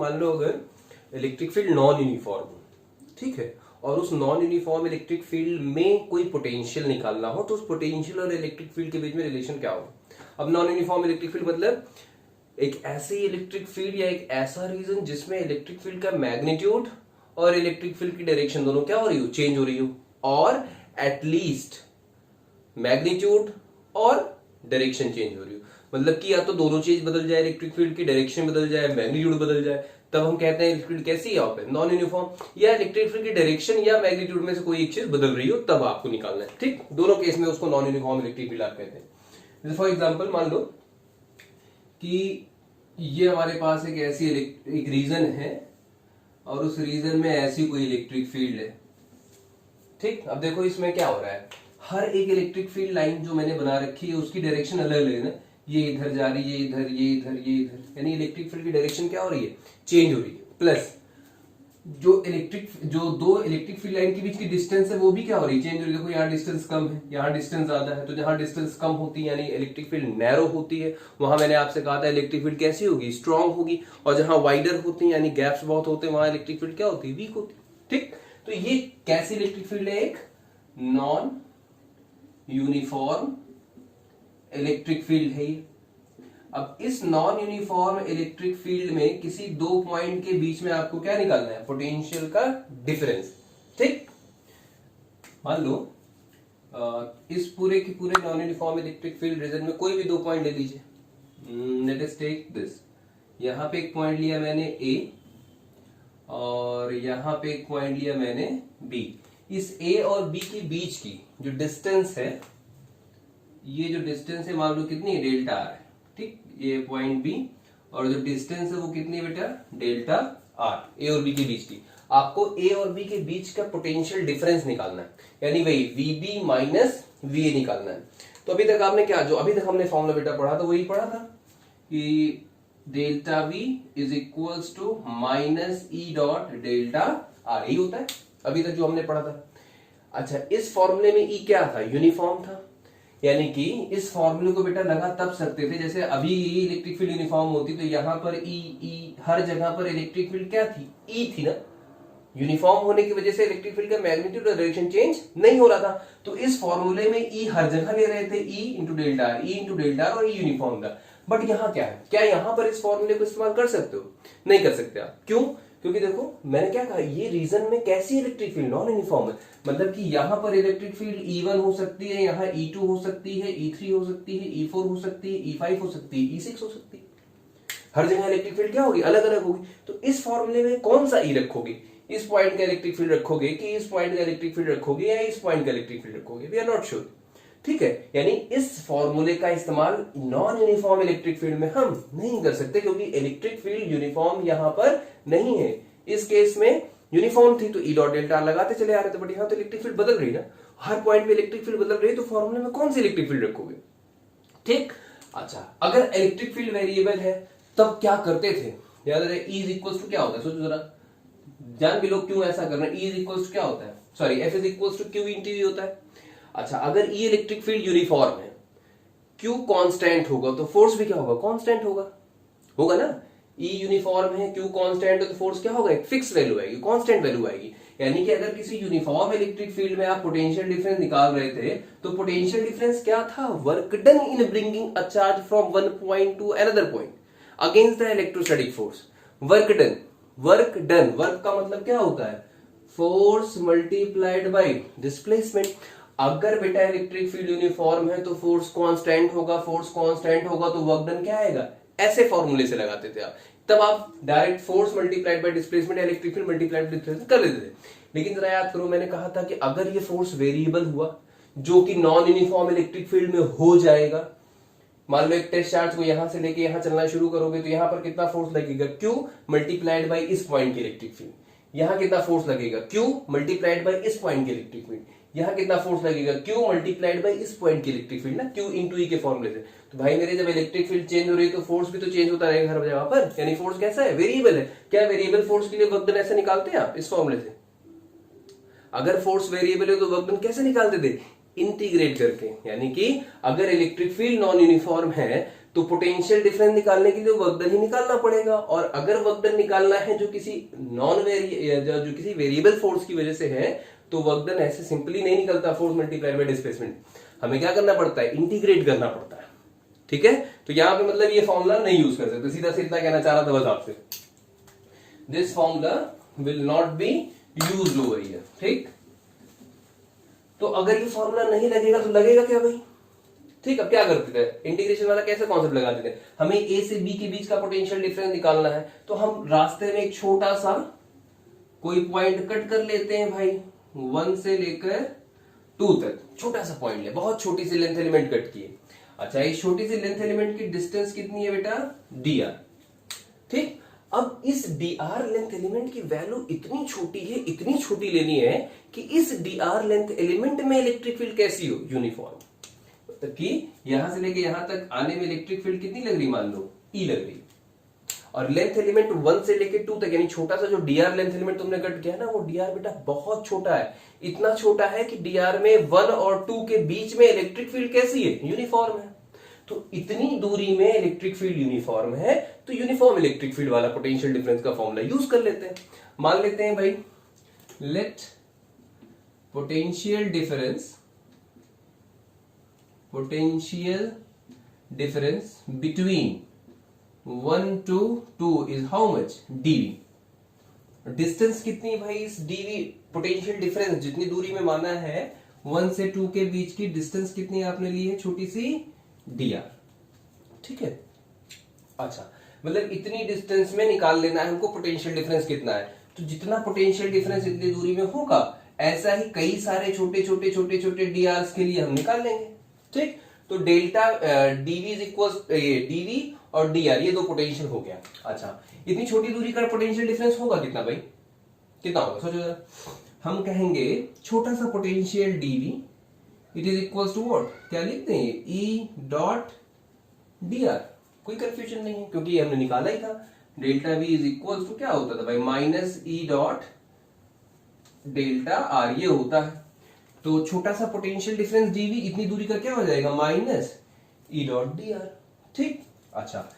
मान लो अगर electric field non uniform हो, ठीक है, और उस नॉन यूनिफॉर्म इलेक्ट्रिक फील्ड में कोई पोटेंशियल निकालना हो, तो उस पोटेंशियल और इलेक्ट्रिक फील्ड के बीच में रिलेशन क्या होगा? अब नॉन यूनिफॉर्म इलेक्ट्रिक फील्ड मतलब एक ऐसी इलेक्ट्रिक फील्ड या एक ऐसा रीजन जिसमें इलेक्ट्रिक फील्ड का मैग्नीट्यूड और इलेक्ट्रिक फील्ड की डायरेक्शन दोनों क्या हो रही हो? चेंज हो रही हो, और एटलीस्ट मैग्नीट्यूड और डायरेक्शन चेंज हो रही हो। मतलब कि या तो दोनों चीज बदल जाए, इलेक्ट्रिक फील्ड की डायरेक्शन बदल जाए, मैग्नीट्यूड बदल जाए, तब हम कहते हैं इलेक्ट्रिक फील्ड कैसी है? यहाँ पे नॉन यूनिफॉर्म, या इलेक्ट्रिक फील्ड की डायरेक्शन या मैग्नीट्यूड में से कोई एक चीज बदल रही हो, तब आपको निकालना है। ठीक, दोनों केस में उसको नॉन यूनिफॉर्म इलेक्ट्रिक फील्ड आप कहते हैं। जैसे फॉर एग्जाम्पल मान लो कि ये हमारे पास एक ऐसी एक रीजन है और उस रीजन में ऐसी कोई इलेक्ट्रिक फील्ड है। ठीक, अब देखो इसमें क्या हो रहा है, हर एक इलेक्ट्रिक फील्ड लाइन जो मैंने बना रखी है उसकी डायरेक्शन अलग अलग है ना, ये इधर जा रही है, ये इधर, ये इधर, ये इधर, यानी इलेक्ट्रिक फील्ड की डायरेक्शन क्या हो रही है? चेंज हो रही है। प्लस जो दो इलेक्ट्रिक फील्ड लाइन के बीच की डिस्टेंस है वो भी क्या हो रही है? चेंज हो रही है। देखो यहाँ डिस्टेंस कम है, यहाँ डिस्टेंस ज्यादा है, तो जहां डिस्टेंस कम होती है यानी इलेक्ट्रिक फील्ड नैरो होती है, वहां मैंने आपसे कहा था इलेक्ट्रिक फील्ड कैसी होगी? स्ट्रांग होगी। और जहां वाइडर होती है यानी गैप्स बहुत होते हैं, वहां इलेक्ट्रिक फील्ड क्या होती है? वीक होती है। ठीक, तो ये कैसी इलेक्ट्रिक फील्ड है? एक नॉन यूनिफॉर्म इलेक्ट्रिक फील्ड है। अब इस नॉन यूनिफॉर्म इलेक्ट्रिक फील्ड में किसी दो पॉइंट के बीच में आपको क्या निकालना है? पोटेंशियल का डिफरेंस। ठीक, मान लो इस पूरे के पूरे non uniform electric field region में कोई भी दो पॉइंट ले लीजिए। लेट अस टेक दिस, यहां पे एक पॉइंट लिया मैंने ए और यहां पे एक पॉइंट लिया मैंने बी। इस ए और बी के बीच की जो डिस्टेंस है, ये जो डिस्टेंस है मान लो कितनी है? डेल्टा आर है। ठीक, ये पॉइंट बी और जो डिस्टेंस है वो कितनी है बेटा? डेल्टा आर, ए और बी के बीच की। आपको ए और बी के बीच का पोटेंशियल डिफरेंस निकालना है, यानी वही वीबी माइनस वीए निकालना है। तो अभी तक आपने क्या, जो अभी तक हमने फॉर्मूला बेटा पढ़ा था वही पढ़ा था कि delta V is equals to minus E dot delta R, यही होता है अभी तक जो हमने पढ़ा था। अच्छा, इस फॉर्मूले में ई क्या था? यूनिफॉर्म था, यानी कि इस फॉर्मूले को बेटा लगा तब सकते थे जैसे अभी इलेक्ट्रिक फील्ड यूनिफॉर्म होती तो यहां पर ई हर जगह पर इलेक्ट्रिक फील्ड क्या थी? ई थी ना। यूनिफॉर्म होने की वजह से इलेक्ट्रिक फील्ड का मैग्नीट्यूड और डायरेक्शन चेंज नहीं हो रहा था, तो इस फॉर्मूले में ई हर जगह ले रहे थे, E into delta R, E into delta R, और ई यूनिफॉर्म था। बट यहाँ क्या है? क्या यहाँ पर इस फॉर्मूले को इस्तेमाल कर सकते हो? नहीं कर सकते आप। क्यों? क्योंकि देखो मैंने क्या कहा, ये रीजन में कैसी इलेक्ट्रिक फील्ड? नॉन यूनिफॉर्म है। मतलब कि यहां पर इलेक्ट्रिक फील्ड E1 हो सकती है, यहाँ E2 हो सकती है, E3 हो सकती है, E4 हो सकती है, E5 हो सकती है, E6 हो सकती है। हर जगह इलेक्ट्रिक फील्ड क्या होगी? अलग अलग होगी। तो इस फॉर्मूले में कौन सा ई रखोगे? इस पॉइंट का इलेक्ट्रिक फील्ड रखोगे कि इस पॉइंट का इलेक्ट्रिक फील्ड रखोगे या इस पॉइंट का इलेक्ट्रिक फील्ड रखोगे? We are not sure. ठीक है, यानी इस फॉर्मूले का इस्तेमाल नॉन यूनिफॉर्म इलेक्ट्रिक फील्ड में हम नहीं कर सकते, क्योंकि इलेक्ट्रिक फील्ड यूनिफॉर्म यहां पर नहीं है। इस केस में यूनिफॉर्म थी तो ई डॉट डेल्टा लगाते चले आ रहे थे, बट यहां तो इलेक्ट्रिक फील्ड बदल रही ना, हर पॉइंट पे इलेक्ट्रिक फील्ड बदल रही है, तो फॉर्मूले में कौन सी इलेक्ट्रिक फील्ड रखोगे? ठीक, अच्छा, अगर इलेक्ट्रिक फील्ड वेरिएबल है तब क्या करते थे? याद रहे, ई इज इक्वल टू क्या होता है? सोचो जरा, जान भी लोग क्यों ऐसा कर रहे हैं। ई इज इक्वल टू क्या होता है? Sorry, F is equal to Q into V होता है। अच्छा, अगर ई इलेक्ट्रिक फील्ड यूनिफॉर्म है, क्यू कांस्टेंट होगा, तो फोर्स भी क्या होगा? कांस्टेंट होगा, होगा ना। ई यूनिफॉर्म है, क्यू कांस्टेंट है, तो फोर्स क्या होगा? एक फिक्स वैल्यू आएगी, कांस्टेंट वैल्यू आएगी। यानी कि अगर किसी यूनिफॉर्म इलेक्ट्रिक फील्ड में आप पोटेंशियल डिफरेंस निकाल रहे थे, तो पोटेंशियल डिफरेंस क्या था? Work done in bringing a charge from one point two another point against the electrostatic force. Work done, work done, work का मतलब क्या होता है? Force multiplied by displacement. अगर बेटा इलेक्ट्रिक फील्ड यूनिफॉर्म है तो फोर्स कांस्टेंट होगा, फोर्स कांस्टेंट होगा तो वर्क डन क्या आएगा? ऐसे फॉर्मूले से लगाते थे आप, तब आप direct force multiplied by displacement electric field multiplied by displacement कर लेते थे। लेकिन जरा याद करो, मैंने कहा था कि अगर ये फोर्स वेरिएबल हुआ जो कि नॉन यूनिफॉर्म इलेक्ट्रिक फील्ड में हो जाएगा, मान लो एक टेस्ट चार्ज को यहां से लेके यहां चलना शुरू करोगे तो यहां पर कितना फोर्स लगेगा? Q मल्टीप्लाइड बाय इस पॉइंट की इलेक्ट्रिक फील्ड। यहां कितना फोर्स लगेगा? Q मल्टीप्लाइड बाय इस पॉइंट की इलेक्ट्रिक फील्ड। यहां कितना फोर्स लगेगा? Q मल्टीप्लाइड बाय इस पॉइंट की इलेक्ट्रिक फील्ड ना, Q इंटू ई के फॉर्मूले से। तो भाई मेरे, जब इलेक्ट्रिक फील्ड चेंज हो रही है तो फोर्स भी तो चेंज होता रहेगा हर जगह पर। यानी फोर्स कैसा है? वेरिएबल है। क्या वेरिएबल फोर्स के लिए वर्क डन ऐसे निकालते हैं आप इस फॉर्मूले से? अगर फोर्स वेरिएबल है तो वर्क डन कैसे निकालते थे? इंटीग्रेट करके। यानी कि अगर इलेक्ट्रिक फील्ड नॉन यूनिफॉर्म है तो पोटेंशियल डिफरेंस निकालने के लिए वर्क डन ही निकालना पड़ेगा, और अगर वर्क डन निकालना है जो किसी जो किसी वेरिएबल फोर्स की वजह से है, तो वर्क डन ऐसे सिंपली नहीं निकलता, फोर्स मल्टीप्लाइड बाय डिस्प्लेसमेंट, हमें क्या करना पड़ता है, इंटीग्रेट करना पड़ता है। ठीक है, तो यहां पे मतलब ये फॉर्मूला नहीं यूज कर सकते, सीधा से इतना कहना चाह रहा था बस आपसे, this formula will not be used over here. ठीक, तो अगर ये फॉर्मूला नहीं लगेगा तो लगेगा क्या भाई? ठीक, अब क्या करते थे, इंटीग्रेशन वाला कैसे कॉन्सेप्ट लगाते थे, हमें ए से बी के बीच का पोटेंशियल डिफरेंस निकालना है, तो हम रास्ते में एक छोटा सा कोई पॉइंट कट कर लेते हैं भाई, 1 से लेकर 2 तक छोटा सा पॉइंट ले, बहुत छोटी सी लेंथ एलिमेंट कट की है। अच्छा, इस छोटी सी लेंथ एलिमेंट की डिस्टेंस कितनी है बेटा, dr। ठीक, अब इस dr लेंथ एलिमेंट की वैल्यू इतनी छोटी है, इतनी छोटी लेनी है कि इस dr लेंथ एलिमेंट में इलेक्ट्रिक फील्ड कैसी हो, यूनिफॉर्म, कि यहां से लेके यहां तक आने में इलेक्ट्रिक फील्ड कितनी लग रही, मान लो E लग रही, और लेंथ एलिमेंट 1 से लेके 2 तक, यानी छोटा सा जो dr लेंथ एलिमेंट तुमने कट किया ना, वो dr बेटा बहुत छोटा है, इतना छोटा है कि dr में 1 और 2 के बीच में इलेक्ट्रिक फील्ड कैसी है, यूनिफॉर्म है। तो इतनी दूरी में इलेक्ट्रिक फील्ड यूनिफॉर्म है, तो यूनिफॉर्म इलेक्ट्रिक फील्ड वाला पोटेंशियल डिफरेंस का फॉर्मूला यूज कर लेते हैं। मान लेते हैं भाई, let potential difference between 1 to 2 is how much, dv। Distance कितनी है भाई, इस dv पोटेंशियल डिफरेंस जितनी दूरी में माना है 1 से 2 के बीच की डिस्टेंस कितनी आपने ली है, छोटी सी dr। ठीक है, अच्छा, मतलब इतनी डिस्टेंस में निकाल लेना है हमको पोटेंशियल डिफरेंस कितना है, तो जितना पोटेंशियल डिफरेंस इतनी दूरी में होगा, ऐसा ही कई सारे छोटे छोटे छोटे छोटे drs के लिए हम निकाल लेंगे। ठीक, तो delta dv is equal dv और dr, ये दो पोटेंशियल हो गया। अच्छा, इतनी छोटी दूरी का पोटेंशियल डिफरेंस होगा कितना भाई, कितना होगा सोचो जरा, हम कहेंगे छोटा सा potential dv it is equal to what, क्या लिखते हैं, E डॉट dr, कोई कंफ्यूजन नहीं है क्योंकि हमने निकाला ही था, delta v is equal to क्या होता था भाई, minus E dot delta r, ये होता है। तो छोटा सा पोटेंशियल डिफरेंस dv इतनी दूरी का क्या हो जाएगा, माइनस E डॉट dr। ठीक, अच्छा,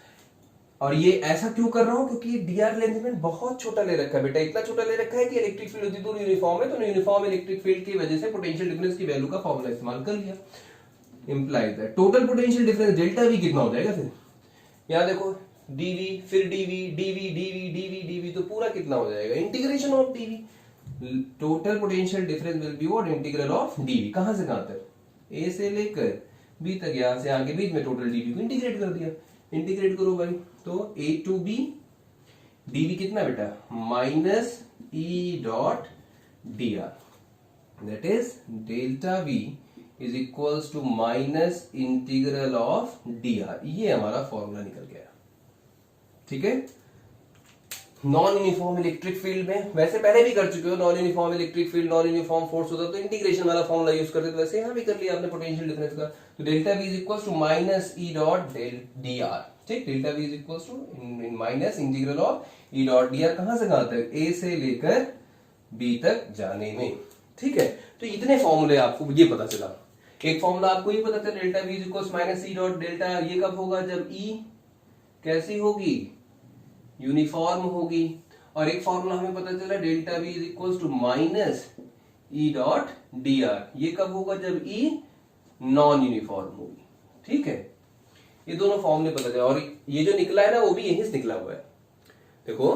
और ये ऐसा क्यों कर रहा हूं, क्योंकि ये dr लेंथ एलिमेंट बहुत छोटा ले रखा है बेटा, इतना छोटा ले रखा है कि इलेक्ट्रिक फील्ड उतनी दूर यूनिफॉर्म है, तो यूनिफॉर्म इलेक्ट्रिक फील्ड की वजह से पोटेंशियल डिफरेंस की वैल्यू का फॉर्मूला इस्तेमाल कर लिया। Implies that total potential difference delta v कितना हो जाएगा, फिर यहां देखो dv, फिर dv dv dv dv dv, तो पूरा कितना हो जाएगा, integration of dv, total potential difference will be what, integral of dv, कहां से कहां तक, a से लेकर b तक, यहां से आगे बीच में टोटल dv को इंटीग्रेट कर दिया, इंटीग्रेट करो भाई, तो a टू b dv कितना बेटा, minus E dot dr, that is delta v is equals to minus integral of dr, ये हमारा फॉर्मूला निकल गया। ठीक है, नॉन यूनिफॉर्म इलेक्ट्रिक फील्ड में वैसे पहले भी कर चुके हो, non uniform electric field, non uniform force होता तो इंटीग्रेशन वाला फॉर्मूला यूज करते थे, वैसे यहां भी कर लिया आपने पोटेंशियल डिफरेंस का, तो delta v is equals to minus E dot dr। ठीक, delta v is equals to minus integral of E dot dr, कहां से कहां तक, a से लेकर b तक जाने में। ठीक है, तो इतने फॉर्मूले आपको ये पता चला, एक फॉर्मूला आपको ये पता चला delta v is equals minus E dot delta, ये कब होगा, जब E कैसी होगी, यूनिफॉर्म होगी, और एक फॉर्मूला हमें पता चला delta v is equals to minus E dot dr, ये कब होगा, जब E नॉन यूनिफॉर्म होगी। ठीक है, ये दोनों फॉर्मूले पता चला, और ये जो निकला है ना वो भी यहीं से निकला हुआ है। देखो,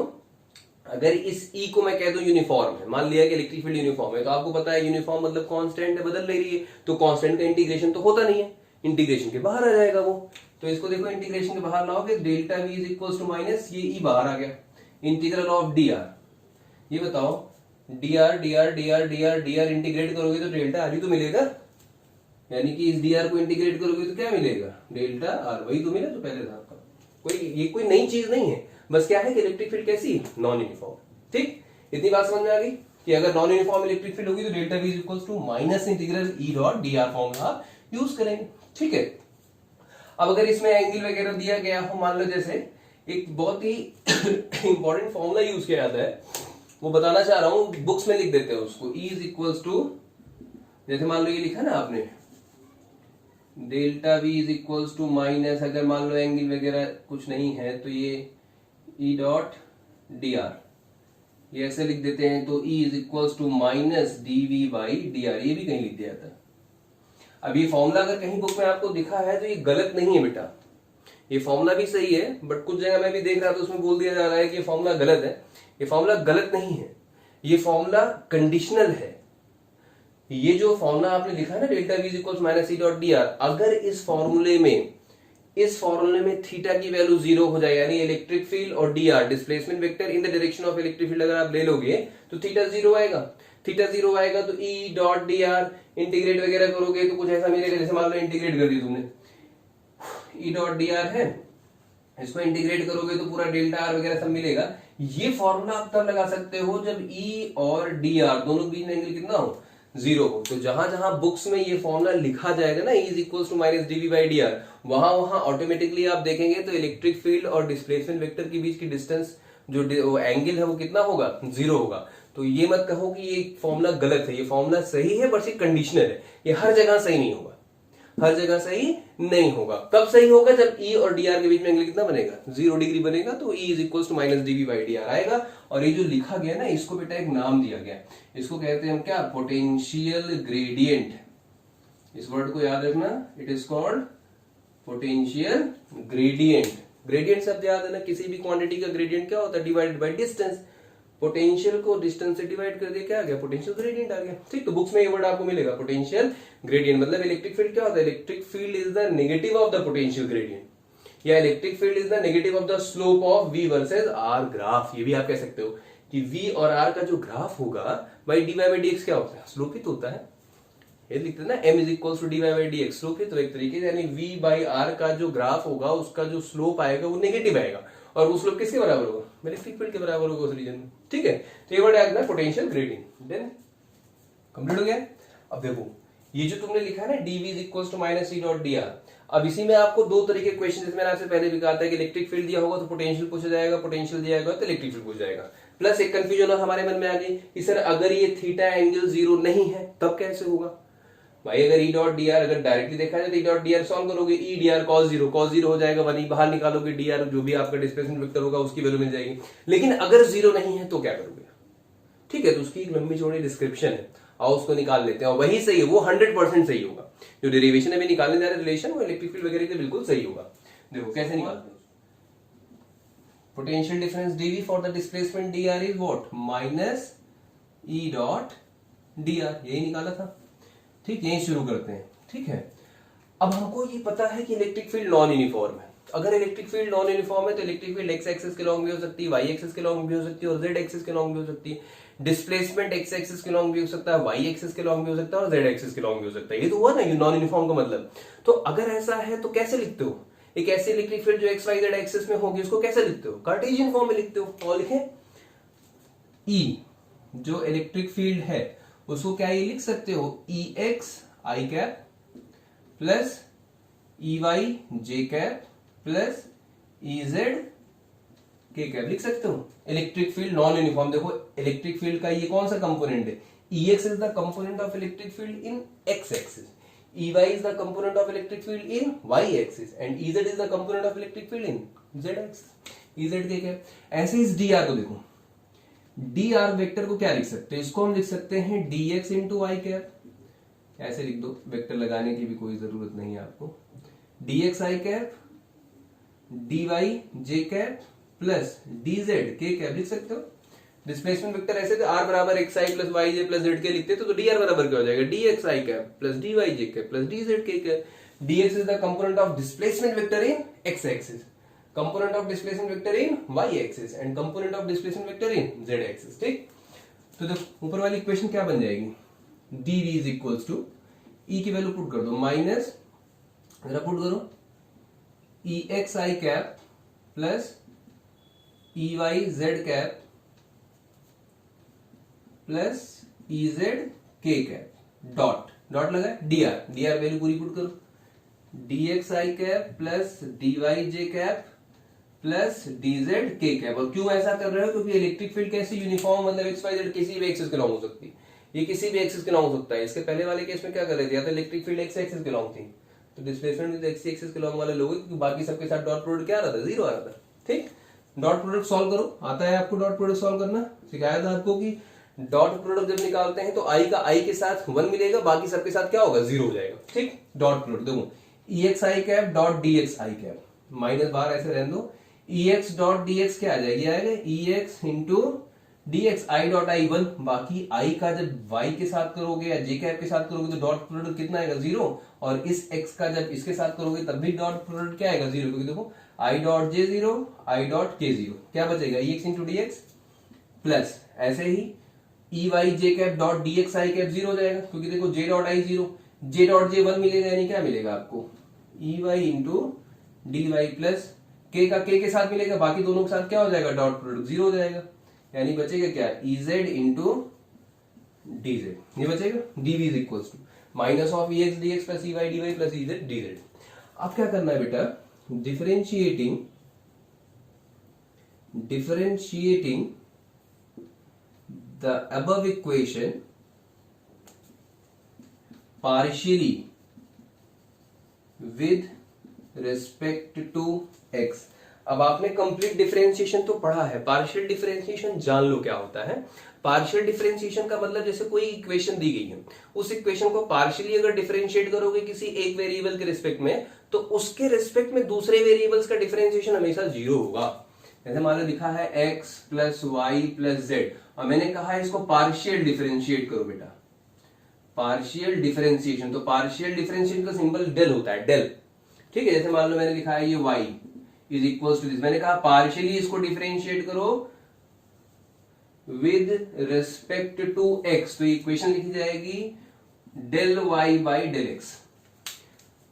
अगर इस E को मैं कह दूं यूनिफॉर्म है, मान लिया कि इलेक्ट्रिक फील्ड यूनिफॉर्म है, तो आपको पता है यूनिफॉर्म मतलब कांस्टेंट है, बदल रही है, तो कांस्टेंट का इंटीग्रेशन तो होता नहीं है, इंटीग्रेशन के बाहर आ जाएगा वो, तो इसको देखो इंटीग्रेशन के बाहर लाओगे, delta v is equals to minus ये E बाहर आ गया, इंटीग्रल ऑफ dr, ये बताओ dr dr dr dr dr integrate करोगे तो डेल्टा r ही तो मिलेगा, यानी कि इस dr को इंटीग्रेट करोगे तो क्या मिलेगा, डेल्टा r, वही तो मिला जो पहले था आपका, ये कोई नई चीज नहीं है, बस क्या है कि इलेक्ट्रिक फील्ड कैसी, नॉन यूनिफॉर्म। ठीक, इतनी बात समझ में आ गई कि अगर नॉन यूनिफॉर्म इलेक्ट्रिक फील्ड होगी तो delta v is equals to minus integral E dot dr formula use करेंगे। ठीक है, अब अगर इसमें एंगल वगैरह दिया गया हो, मान लो जैसे एक बहुत ही इंपॉर्टेंट फॉर्मूला यूज किया जाता है, वो बताना चाह रहा हूं, बुक्स में लिख देते हैं उसको, E इज इक्वल्स टू, जैसे मान लो ये लिखा ना आपने, delta V is equals to minus, अगर मान लो एंगल वगैरह कुछ नहीं है तो ये ई डॉट डी आर, ये ऐसे लिख देते हैं, तो E is equals to minus D V by D R, ये भी कहीं लिख दिया था। अब ये फॉर्मूला अगर कहीं बुक में आपको दिखा है तो ये गलत नहीं है बेटा, ये फॉर्मूला भी सही है, बट कुछ जगह मैं भी देख रहा था उसमें बोल दिया जा रहा है कि ये फॉर्मूला गलत है। ये फॉर्मूला गलत नहीं है, ये फॉर्मूला कंडीशनल है। ये जो फॉर्मूला आपने लिखा है ना delta V is equal minus C dot D R, अगर इस फॉर्मूले में थीटा की वैल्यू 0 हो जाए, यानी इलेक्ट्रिक फील्ड और D R displacement vector in the direction of electric field अगर आप ले लोगे तो थीटा 0 आएगा। थीटा 0 आएगा तो ई डॉट डी आर इंटीग्रेट वगैरह करोगे तो कुछ ऐसा मिलेगा, जैसे मान लो इंटीग्रेट कर दिया तुमने, ई डॉट डी आर है, इसको इंटीग्रेट करोगे तो पूरा डेल्टा आर वगैरह सब मिलेगा। ये फॉर्मूला आप तब लगा सकते हो जब ई और डी आर दोनों के बीच में एंगल कितना हो, 0 हो। तो जहां जहां बुक्स में ये फॉर्मूला लिखा जाएगा ना, E is equal to minus DV by D R, वहां वहां ऑटोमेटिकली आप देखेंगे तो इलेक्ट्रिक फील्ड और डिस्प्लेसमेंट वेक्टर के बीच की डिस्टेंस जो एंगल है वो कितना होगा, 0 होगा। तो ये मत कहो कि ये फॉर्मूला गलत है, ये फॉर्मूला सही है, बस ये कंडीशनल है, ये हर जगह सही नहीं होगा, हर जगह सही नहीं होगा। कब सही होगा, जब ई और डी आर के बीच में एंगल कितना बनेगा, 0 डिग्री बनेगा, तो E is equal to minus DV by D R आएगा। और ये जो लिखा गया ना, इसको बेटा एक नाम दिया गया, इसको कहते हैं हम क्या, पोटेंशियल ग्रेडियंट। इस वर्ड को याद रखना, it is called potential gradient. Gradient शब्द याद है ना, किसी भी क्वांटिटी का ग्रेडियंट क्या होता है, डिवाइडेड बाई डिस्टेंस। पोटेंशियल को डिस्टेंस से डिवाइड कर दिया, क्या आ गया, पोटेंशियल ग्रेडियंट आ गया। ठीक, तो बुक्स में ये वर्ड आपको मिलेगा, पोटेंशियल ग्रेडियंट। मतलब इलेक्ट्रिक फील्ड क्या होता है, electric field is the negative of the potential gradient, या electric field is the negative of the slope of v versus r graph. ये भी आप कह सकते हो कि v और r का जो ग्राफ होगा भाई dy बाई dx क्या होता है, स्लोप ही तो होता है। ये लिखते हैं ना m is equal to dy by dx, slope ही तो एक तरीके से, यानी v बाई r का जो ग्राफ होगा उसका जो स्लोप आएगा वो नेगेटिव आएगा, और वो स्लोप किसके बराबर होगा, इलेक्ट्रिक फील्ड के बराबर होगा उस रीजन में। ठीक है, तो ये वर्ड याद रखना, पोटेंशियल ग्रेडियंट। देन कंप्लीट हो गया। अब देखो ये जो तुमने लिखा है ना, dv is equal to minus C dot D R, अब इसी में आपको दो तरीके क्वेश्चन, जैसे मैंने आपसे पहले भी कहा था कि इलेक्ट्रिक फील्ड दिया होगा तो पोटेंशियल पूछा जाएगा, पोटेंशियल दिया होगा तो इलेक्ट्रिक फील्ड पूछा जाएगा। प्लस एक कंफ्यूजन हमारे मन में आ गई कि सर अगर ये थीटा एंगल 0 नहीं है तब कैसे होगा भाई। अगर ई डॉट डी आर अगर डायरेक्टली देखा जाए तो ई डॉट डी आर सॉल्व करोगे, ई डी आर कॉस 0 हो जाएगा, वही बाहर निकालोगे, डी आर जो भी आपका डिस्प्लेसमेंट वेक्टर होगा उसकी वैल्यू मिल जाएगी। लेकिन अगर 0 नहीं है तो क्या करोगे, ठीक है, तो उसकी एक लंबी चौड़ी डिस्क्रिप्शन है, आओ उसको निकाल लेते हैं। और वही सही है, वो 100% सही होगा, जो डेरिवेशन अभी निकालने जा रहे रिलेशन वो इलेक्ट्रिक फील्ड वगैरह के बिल्कुल सही होगा। देखो कैसे निकालते हैं, potential difference dv for the displacement dr is what, minus E dot dr, यही निकाला था। ठीक, यही शुरू करते हैं। ठीक है, अब हमको ये पता है कि इलेक्ट्रिक फील्ड नॉन यूनिफॉर्म है। अगर इलेक्ट्रिक फील्ड नॉन यूनिफॉर्म है तो इलेक्ट्रिक फील्ड एक्स एक्सिस के लॉन्ग भी हो सकती है, वाई एक्सिस के लॉन्ग भी हो सकती है, और जेड एक्सिस के लॉन्ग भी हो सकती है। डिस्प्लेसमेंट एक्स एक्सिस के लॉन्ग भी हो सकता है, वाई एक्सिस के लॉन्ग भी हो सकता है, और जेड एक्सिस के लॉन्ग भी हो सकता है। ये तो हुआ ना नॉन यूनिफॉर्म का मतलब। तो अगर ऐसा है तो कैसे लिखते हो, एक ऐसी इलेक्ट्रिक फील्ड जो एक्स वाई जेड एक्सिस में होगी उसको कैसे लिखते हो, कार्टेशियन फॉर्म में लिखते हो। और लिखे ई जो इलेक्ट्रिक फील्ड है उसको क्या ये लिख सकते हो, E X I cap plus E Y J cap plus E Z K cap लिख सकते हो। इलेक्ट्रिक फील्ड नॉन यूनिफॉर्म, देखो इलेक्ट्रिक फील्ड का ये कौन सा कंपोनेंट है, E X is the component of electric field in X axis, E Y is the component of electric field in Y axis, and E Z is the component of electric field in Z axis, E Z K cap. ऐसे इस D R को देखो, D R vector को क्या लिख सकते हैं, इसको हम लिख सकते हैं डी एक्स इंटू आई कैप, ऐसे लिख दो, वेक्टर लगाने की भी कोई जरूरत नहीं है आपको। D X I cap D Y J cap plus D Z K cap लिख सकते हो। डिस्प्लेसमेंट वेक्टर ऐसे तो आर बराबर एक्स आई प्लस वाई जे प्लस जेड के लिखते तो डी आर बराबर क्या हो जाएगा, D X I cap plus D Y J cap plus D Z K cap. D x is the component of displacement vector in X axis, component of displacement vector in Y axis, and component of displacement vector in Z axis. ठीक, तो देखो ऊपर वाली equation क्या बन जाएगी, D V is equals to E की value put कर दो, माइनस जरा पुट करो E X I cap plus E Y Z cap plus E Z K cap, dot dot लगा, डी आर वैल्यू पूरी पुट करो, D X I cap plus D Y J cap plus D Z K cap. और क्यों ऐसा कर रहे हो, क्योंकि इलेक्ट्रिक फील्ड कैसी यूनिफॉर्म, मतलब एक्स वाई जेड किसी भी एक्सिस के लॉन्ग हो सकती है, ये किसी भी एक्सिस के लॉन्ग हो सकता है। इसके पहले वाले केस में क्या कर रहे थे, या तो इलेक्ट्रिक फील्ड एक्स एक्सिस के लॉन्ग थी तो डिस्प्लेसमेंट भी एक्स एक्सिस के लॉन्ग वाले लोगे, क्योंकि बाकी सबके साथ डॉट प्रोडक्ट क्या आ रहा था, 0 आ रहा था। ठीक, डॉट प्रोडक्ट सॉल्व करो, आता है आपको डॉट प्रोडक्ट सॉल्व करना, सिखाया था आपको कि डॉट प्रोडक्ट जब निकालते हैं तो आई का आई के साथ 1 मिलेगा, बाकी सबके साथ क्या होगा, 0 हो जाएगा। ठीक, डॉट प्रोडक्ट देखो, E X I cap dot D X I cap, minus बाहर ऐसे रहने दो, E X dot D X क्या आ जाएगी, आएगा E X into D X I dot I 1, बाकी आई का जब वाई के साथ करोगे या जे कैप के साथ करोगे तो डॉट प्रोडक्ट कितना आएगा, 0, और इस एक्स का जब इसके साथ करोगे तब भी डॉट प्रोडक्ट क्या आएगा, 0, क्योंकि देखो I dot J 0 I dot के 0, क्या बचेगा, E X into D X plus ऐसे ही E Y J cap dot D X I cap 0 हो जाएगा, क्योंकि देखो J dot I 0, J dot J 1 मिलेगा, यानी क्या मिलेगा आपको, E Y into D Y plus के का के साथ मिलेगा, बाकी दोनों के साथ क्या हो जाएगा, डॉट प्रोडक्ट 0 हो जाएगा, यानी बचेगा क्या, E Z into D Z, ये बचेगा DV is equal to minus of E X D X plus E Y D Y plus E Z D Z. अब क्या करना है बेटा, differentiating the above equation partially with respect to x। अब आपने complete differentiation तो पढ़ा है, पार्शियल डिफरेंशिएशन जान लो क्या होता है। पार्शियल डिफरेंशिएशन का मतलब जैसे कोई इक्वेशन दी गई है, उस इक्वेशन को पार्शियली अगर डिफरेंशिएट करोगे किसी एक वेरिएबल के रिस्पेक्ट में, तो उसके रिस्पेक्ट में दूसरे वेरिएबल्स का डिफरेंशिएशन हमेशा 0 होगा। जैसे मान लो लिखा है x plus Y plus Z, और मैंने कहा है इसको पार्शियल डिफरेंशिएट करो बेटा, पार्शियल डिफरेंशिएशन, तो पार्शियल डिफरेंशिएशन का सिंबल डेल होता है, डेल। ठीक है, जैसे मान लो मैंने लिखा है ये y is equal to this, मैंने कहा पार्शियली इसको डिफरेंशिएट करो विद रिस्पेक्ट टू x, तो इक्वेशन लिखी जाएगी del y by del x।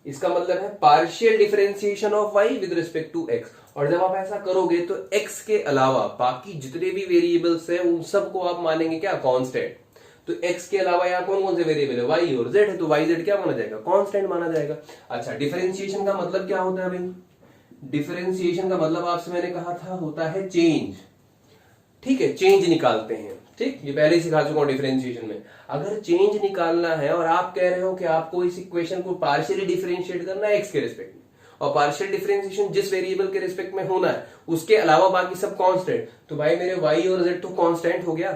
इसका मतलब है partial differentiation of y with respect to x। और जब आप ऐसा करोगे तो x के अलावा बाकी जितने भी वेरिएबल्स हैं उन सबको आप मानेंगे क्या, कांस्टेंट। तो x के अलावा यहाँ कौन कौन से वेरिएबल है, y और z है, तो yz क्या माना जाएगा, कांस्टेंट माना जाएगा। अच्छा, डिफरेंशिएशन का मतलब क्या होता है भाई, डिफरेंशिएशन का मतलब आपसे मैंने कहा था होता है चेंज। ठीक है, चेंज निकालते हैं। ठीक, ये पहले ही सिखा चुका हूं डिफरेंशिएशन में। अगर चेंज निकालना है और आप कह रहे हो कि आपको इस इक्वेशन को पार्शियली डिफरेंशिएट करना है x के रिस्पेक्ट में, और पार्शियल डिफरेंशिएशन जिस वेरिएबल के रिस्पेक्ट में होना है उसके अलावा बाकी सब कांस्टेंट, तो भाई मेरे y और z तो कांस्टेंट हो गया,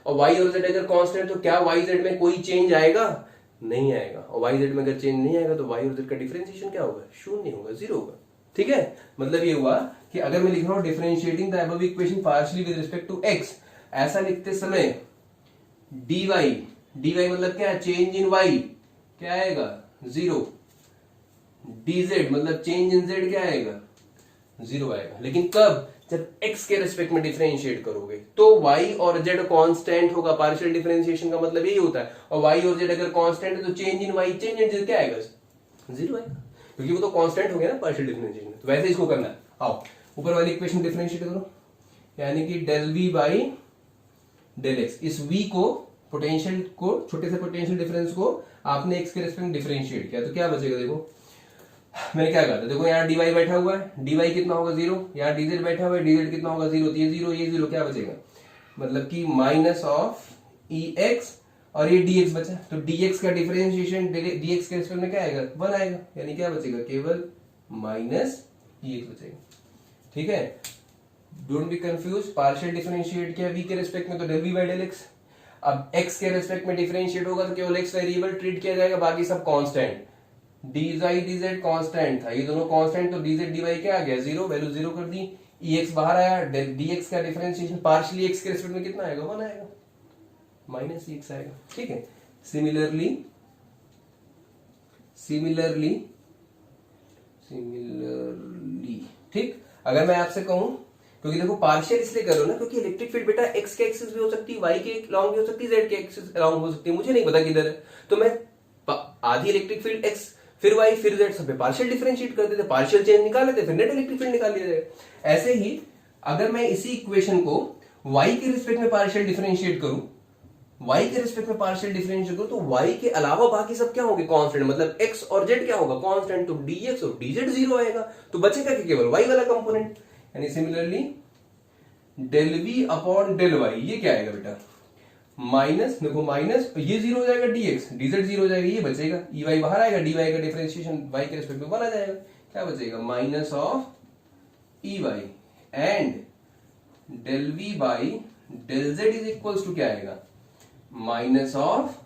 और y और z अगर कांस्टेंट तो क्या y z में कोई चेंज आएगा, नहीं आएगा। और y z में अगर चेंज नहीं आएगा तो y और z का डिफरेंशिएशन क्या होगा, 0 होगा, 0 होगा। ठीक है, मतलब ये हुआ कि अगर मैं लिख रहा हूं differentiating the above equation partially with respect to x, ऐसा लिखते समय dy मतलब क्या है, चेंज इन y क्या आएगा, 0, dz मतलब चेंज इन z क्या आएगा, 0 आएगा। लेकिन कब, जब x के रिस्पेक्ट में डिफरेंशिएट करोगे तो y और z कांस्टेंट होगा, पार्शियल डिफरेंशिएशन का मतलब यही होता है। और y और z अगर कांस्टेंट है तो change in y change in z क्या आएगा, 0 आएगा, क्योंकि वो तो कांस्टेंट हो गया ना पार्शियल डिफरेंशिएशन में। तो वैसे इसको करना है, आओ ऊपर वाली इक्वेशन डिफरेंशिएट करो, यानी कि del v by del x। इस v को, पोटेंशियल को, छोटे से पोटेंशियल डिफरेंस को आपने x के रिस्पेक्ट में डिफरेंशिएट किया, तो क्या बचेगा, देखो मैंने क्या कहा था, देखो यहाँ dy बैठा हुआ है, dy कितना होगा 0, यहाँ dz बैठा हुआ है, dz कितना होगा 0, ये 0 ये 0, क्या बचेगा, मतलब कि माइनस ऑफ ex, और ये dx बचा, तो dx का डिफरेंशिएशन dx के रिस्पेक्ट में क्या आएगा, 1 आएगा, यानी क्या बचेगा, केवल माइनस ex बचेगा। ठीक है, don't be confuse, partial differentiate किया v के रिस्पेक्ट में तो del v by del x। अब x के रिस्पेक्ट में डिफरेंशिएट होगा तो केवल x वेरिएबल ट्रीट किया जाएगा, बाकी सब कांस्टेंट। dz कांस्टेंट था, ये दोनों कांस्टेंट, तो dz dy क्या आ गया, 0, वैल्यू 0 कर दी, ex बाहर आया, dx का डिफरेंशिएशन पार्शियली x के रिस्पेक्ट में कितना आएगा, 1 आएगा, माइनस x आएगा। ठीक है, सिमिलरली ठीक, अगर मैं आपसे कहूं, क्योंकि देखो पार्शियल इसलिए करो ना क्योंकि इलेक्ट्रिक फील्ड बेटा x के एक्सिस भी हो सकती है, y के लॉन्ग भी हो सकती है, z के एक्सिस लॉन्ग हो सकती है, मुझे नहीं पता किधर है, तो मैं आधी इलेक्ट्रिक फील्ड x फिर y फिर z सब पे पार्शियल डिफरेंशिएट कर देते, पार्शियल चेंज निकाल लेते, फिर नेट इलेक्ट्रिक फील्ड निकाल लिया जाएगा। ऐसे ही अगर मैं इसी इक्वेशन को y के रिस्पेक्ट में पार्शियल डिफरेंशिएट करूं, y के रिस्पेक्ट में पार्शियल डिफरेंशिएट करूं, तो y के अलावा बाकी सब क्या होंगे, कांस्टेंट, मतलब x और z क्या होगा, कांस्टेंट, तो dx और dz 0 आएगा, तो बचेगा कि केवल y वाला कंपोनेंट, यानी similarly del v upon del y, ये क्या आएगा बेटा, माइनस, देखो माइनस, ये जीरो हो जाएगा dx, dz जीरो हो जाएगा, ये बचेगा ey बाहर आएगा, dy का डिफरेंशिएशन y के रिस्पेक्ट में 1 आ जाएगा, क्या बचेगा minus of ey and del v by del z is equals to क्या आएगा माइनस ऑफ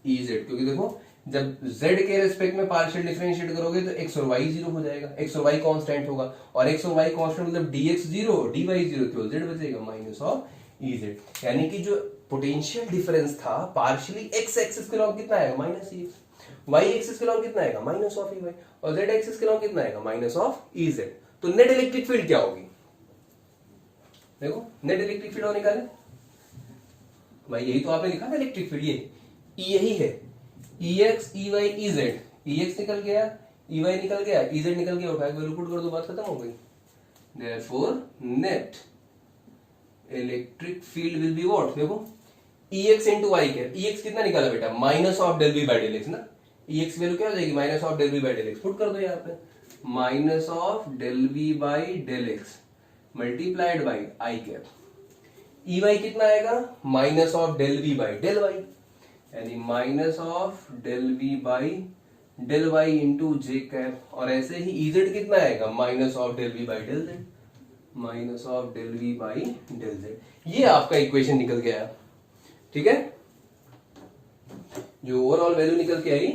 ez, क्योंकि देखो जब z के रिस्पेक्ट में पार्शियल डिफरेंशिएट करोगे तो x और y जीरो हो जाएगा, x और y कांस्टेंट होगा, और x और y कांस्टेंट मतलब dx जीरो dy जीरो, तो z बचेगा माइनस ऑफ ez, यानी कि जो पोटेंशियल डिफरेंस था पार्शियली x एक्सिस के लॉन्ग कितना आएगा माइनस ex, y एक्सिस के लॉन्ग कितना आएगा माइनस ऑफ ey, और z एक्सिस के लॉन्ग कितना आएगा माइनस ऑफ ez। तो नेट इलेक्ट्रिक फील्ड क्या होगी, देखो नेट इलेक्ट्रिक फील्ड और निकाले भाई, यही तो आपने लिखा था इलेक्ट्रिक फील्ड, ये यही है ex ey ez, ex निकल गया, ey निकल गया, ez निकल गया, उठा के वैल्यू पुट कर दो, बात खत्म हो गई। Therefore net electric field will be what, देखो ex into y cap, ex कितना निकाला बेटा minus of del v by del x ना, ex वैल्यू क्या हो जाएगी minus of del v by del x, put कर दो यहाँ पे minus of del v by del x multiplied by i cap, ey कितना आएगा minus of del v by del y, यानी minus of del v by del y into J cap, और ऐसे ही ez कितना आएगा minus of del v by del z, minus of del v by del z, ये आपका equation निकल के आया, ठीक है। जो ओवरऑल वैल्यू निकल के आई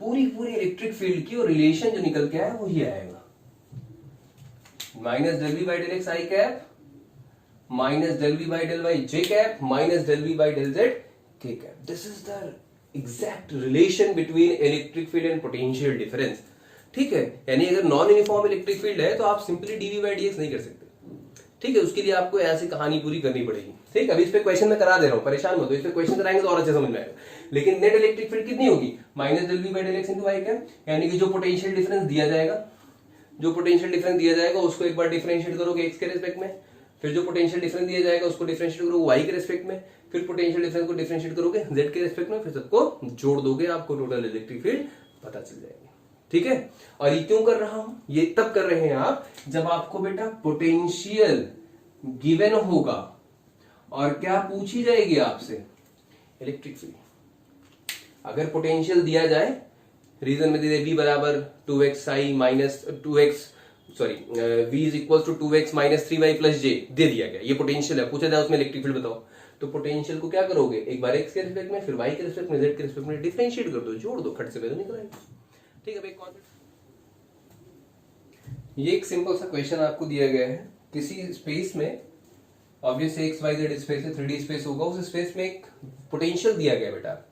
पूरी पूरी इलेक्ट्रिक फील्ड की, और रिलेशन जो निकल के आया वो ये आएगा minus del v by del x I cap minus del v by del y J cap minus del v by del z k cap. This is the exact relation between electric field and potential difference. ठीक है, यानी अगर non uniform electric field है तो आप simply dv by dx नहीं कर सकते, ठीक है, उसके लिए आपको ऐसी कहानी पूरी करनी पड़ेगी, ठीक है। अभी इस पे क्वेश्चन मैं करा दे रहा हूं, परेशान मत हो, इस पे क्वेश्चन कराएंगे तो और अच्छे समझ में आएगा। लेकिन नेट इलेक्ट्रिक फील्ड कितनी होगी minus del we by del X into Y cap, यानी कि जो पोटेंशियल डिफरेंस दिया जाएगा, जो पोटेंशियल डिफरेंस दिया जाएगा उसको एक बार डिफरेंशिएट करोगे एक्स के रिस्पेक्ट में, फिर जो पोटेंशियल डिफरेंस दिया जाएगा उसको डिफरेंशिएट करोगे वाई के रिस्पेक्ट में, फिर पोटेंशियल डिफरेंस को डिफरेंशिएट करोगे जेड के रिस्पेक्ट में, फिर सबको जोड़ दोगे, आपको टोटल इलेक्ट्रिक फील्ड पता चल जाएगी, ठीक है। और ये क्यों कर रहा हूं, ये तब कर रहे हैं आप जब आपको बेटा पोटेंशियल गिवन होगा और क्या पूछी जाएगी आपसे इलेक्ट्रिक फील्ड। अगर पोटेंशियल दिया जाए, रीजन में दे दे v बराबर 2x i minus 2x sorry v is equal to 2x minus 3y plus j दे दिया गया, ये पोटेंशियल है, पूछा जाए उसमें इलेक्ट्रिक फील्ड बताओ, तो पोटेंशियल को क्या करोगे एक बार x के रिस्पेक्ट में, फिर y के रिस्पेक्ट में, z के रिस्पेक्ट में डिफरेंशिएट कर दो, जोड़ दो, खट से पहले निकल आएगा, ठीक है। ये एक सिंपल सा क्वेश्चन आपको दिया गया है, किसी स्पेस में obviously x y z space है, 3D स्पेस होगा, उस स्पेस में एक पोटेंशियल दिया गया बेटा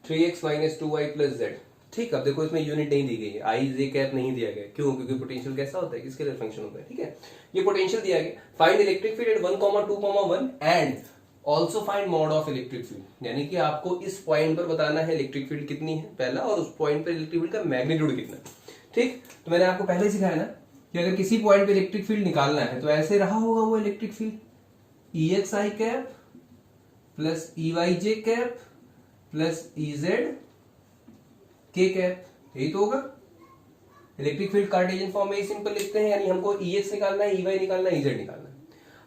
3x minus 2y plus z, ठीक। अब देखो इसमें यूनिट नहीं दी गई है, आई जे कैप नहीं दिया गया, क्यों, क्योंकि पोटेंशियल कैसा होता है, किसके लिए फंक्शन होता है, ठीक है। ये पोटेंशियल दिया गया, find electric field at 1,2,1 and also find mod of electric field, यानी कि आपको इस पॉइंट पर बताना है इलेक्ट्रिक फील्ड कितनी है पहला, और उस पॉइंट पर इलेक्ट्रिक फील्ड का मैग्नीट्यूड कितना, ठीक। तो मैंने आपको पहले सिखाया ना कि अगर किसी पॉइंट पे इलेक्ट्रिक फील्ड निकालना है तो ऐसे रहा होगा वो electric field EXI cap plus EYJ cap plus EZ K cap, यही तो होगा इलेक्ट्रिक फील्ड कार्टेशियन फॉर्म में सिंपल लिखते हैं, यानी हमको EX निकालना है, EY निकालना है, EZ निकालना है।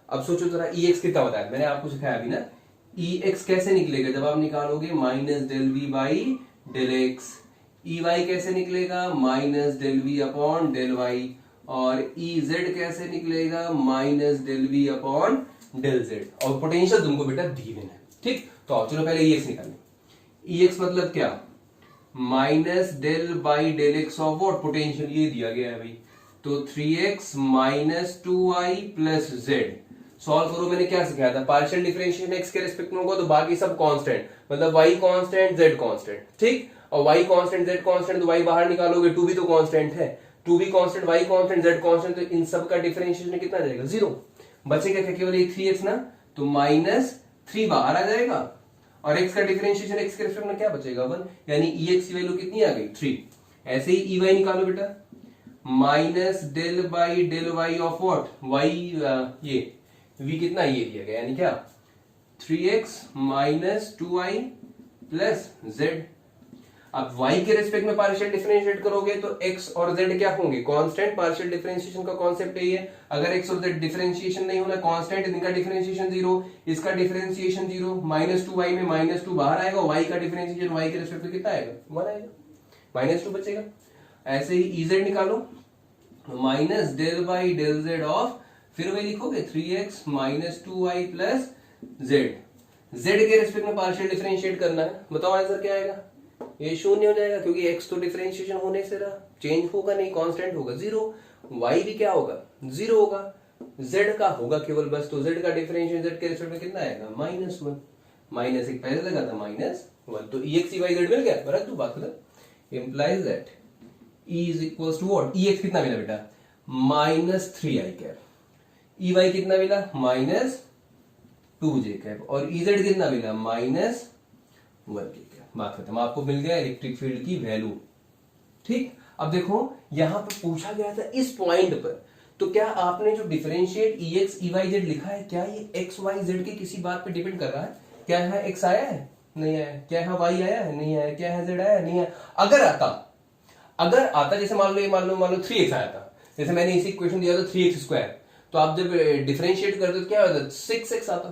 अब सोचो जरा EX कितना बताया, मैंने आपको सिखाया अभी ना, EX कैसे निकलेगा जब आप निकालोगे minus del V by del X, EY कैसे निकलेगा minus del V upon del Y, और EZ कैसे निकलेगा minus del V upon del Z, और पोटेंशियल तुमको बेटा दी है, ठीक। तो चलो पहले EX निकालें, EX मतलब क्या minus del by del X of what potential, ये दिया गया है भाई, तो 3x minus 2y plus Z, solve करो, मैंने क्या सिखाया था, पार्शियल डिफरेंशिएशन x के रिस्पेक्ट में होगा तो बाकी सब कांस्टेंट, मतलब y कांस्टेंट z कांस्टेंट, ठीक, और y कांस्टेंट z कांस्टेंट, तो y बाहर निकालोगे 2 भी तो कांस्टेंट है, 2 भी constant, y constant z constant, तो इन सब का डिफरेंशिएशन कितना जाएगा 0, बचेगा क्या केवल एक 3x ना, तो माइनस 3 बाहर आ जाएगा, और x का डिफरेंशिएशन x के रिस्पेक्ट में क्या बचेगा 1, यानी ex की वैल्यू कितनी आ गई 3। ऐसे ही ey निकालो बेटा, minus del by del y of what y, ये v कितना ये दिया गया, यानी क्या 3x minus 2y plus z। अब y के रेस्पेक्ट में पार्शियल डिफरेंशिएट करोगे तो x और z क्या होंगे, कांस्टेंट। पार्शियल डिफरेंशिएशन का कॉन्सेप्ट यही है, अगर x और z डिफरेंशिएशन नहीं होना कांस्टेंट, इनका डिफरेंशिएशन 0, इसका डिफरेंशिएशन 0, -2y में -2 बाहर आएगा, y का डिफरेंशिएशन y के रेस्पेक्ट में कितना आएगा, 1 आएगा, -2 बचेगा। ऐसे ही Ez निकालो, minus del by del z of, फिर वही लिखोगे 3x - 2y प्लस z के रेस्पेक्ट में पार्शियल डिफरेंशिएट करना है। बताओ आंसर क्या आएगा, ये शून्य हो जाएगा क्योंकि x तो डिफरेंशिएशन होने से रहा, चेंज होगा नहीं, कांस्टेंट होगा 0, y भी क्या होगा 0 होगा, z का होगा केवल बस, तो z का डिफरेंशिएशन z के रेस्पेक्ट में कितना आएगा, -1, माइनस एक पहले लगा था -1, तो ex ey z मिल गया, रख दो बात खत्म। Implies that e is equals to what, ex कितना मिला बेटा, -3i कैप, ey कितना मिला, -2j कैप, और ez कितना मिला, -1 कैप। बात खत्म, आपको मिल गया इलेक्ट्रिक फील्ड की वैल्यू। ठीक, अब देखो यहां पर पूछा गया था इस पॉइंट पर, तो क्या आपने जो डिफरेंशिएट ex ey z लिखा है, क्या ये x y z के किसी बात पे डिपेंड कर रहा है, क्या यहाँ x आया है, नहीं आया, क्या यहाँ y आया है, नहीं आया, क्या यहाँ z आया है, नहीं आया। अगर आता जैसे मान लो 3x आया था, जैसे मैंने इसी इक्वेशन दिया था 3x², तो आप जब डिफरेंशिएट करते तो क्या होता, 6x आता,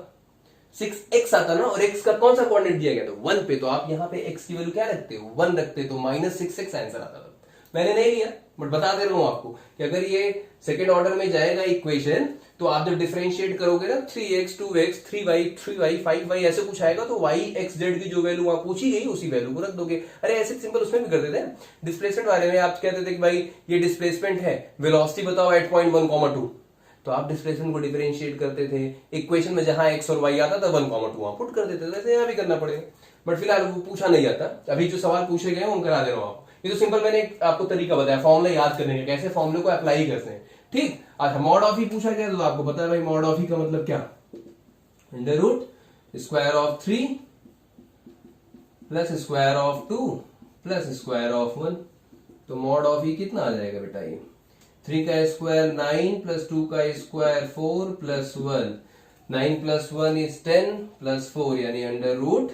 6x आता ना, और x का कौन सा कोऑर्डिनेट दिया गया था, 1 पे, तो आप यहाँ पे x की वैल्यू क्या रखते हो, 1 रखते, तो -6x आंसर आता था। मैंने नहीं लिया बट बता दे रहा हूं आपको कि अगर ये सेकंड ऑर्डर में जाएगा इक्वेशन, तो आप जब डिफरेंशिएट करोगे ना 3x 2x 3y 5y ऐसे कुछ आएगा, तो y x z की जो वैल्यू वहां पूछी गई उसी वैल्यू को रख दोगे। अरे ऐसे सिंपल उसमें भी कर देते हैं, डिस्प्लेसमेंट वाले में आप कहते थे कि भाई ये डिस्प्लेसमेंट है, वेलोसिटी बताओ एट पॉइंट 1,2, तो आप डिस्प्लेसमेंट को डिफरेंशिएट करते थे, इक्वेशन में जहां x और y आता था 1,2 वहां पुट कर देते थे, वैसे यहां भी करना पड़ेगा, बट फिलहाल वो पूछा नहीं जाता। अभी जो सवाल पूछे गए वो करा दे रहा हूं आपको, ये तो सिंपल मैंने आपको तरीका बताया फॉर्मूला याद करने का, कैसे फॉर्मूले को अप्लाई करते हैं। ठीक, अच्छा मॉड ऑफ ही पूछा गया, तो आपको पता है भाई मॉड ऑफ ही का मतलब क्या, under root square of 3 plus square of 2 plus square of 1, तो मॉड ऑफ ही कितना आ जाएगा बेटा, ये 3 का स्क्वायर 9 प्लस 2 का square 4 plus 1, 9 plus 1 is 10 plus 4 यानी अंडर रूट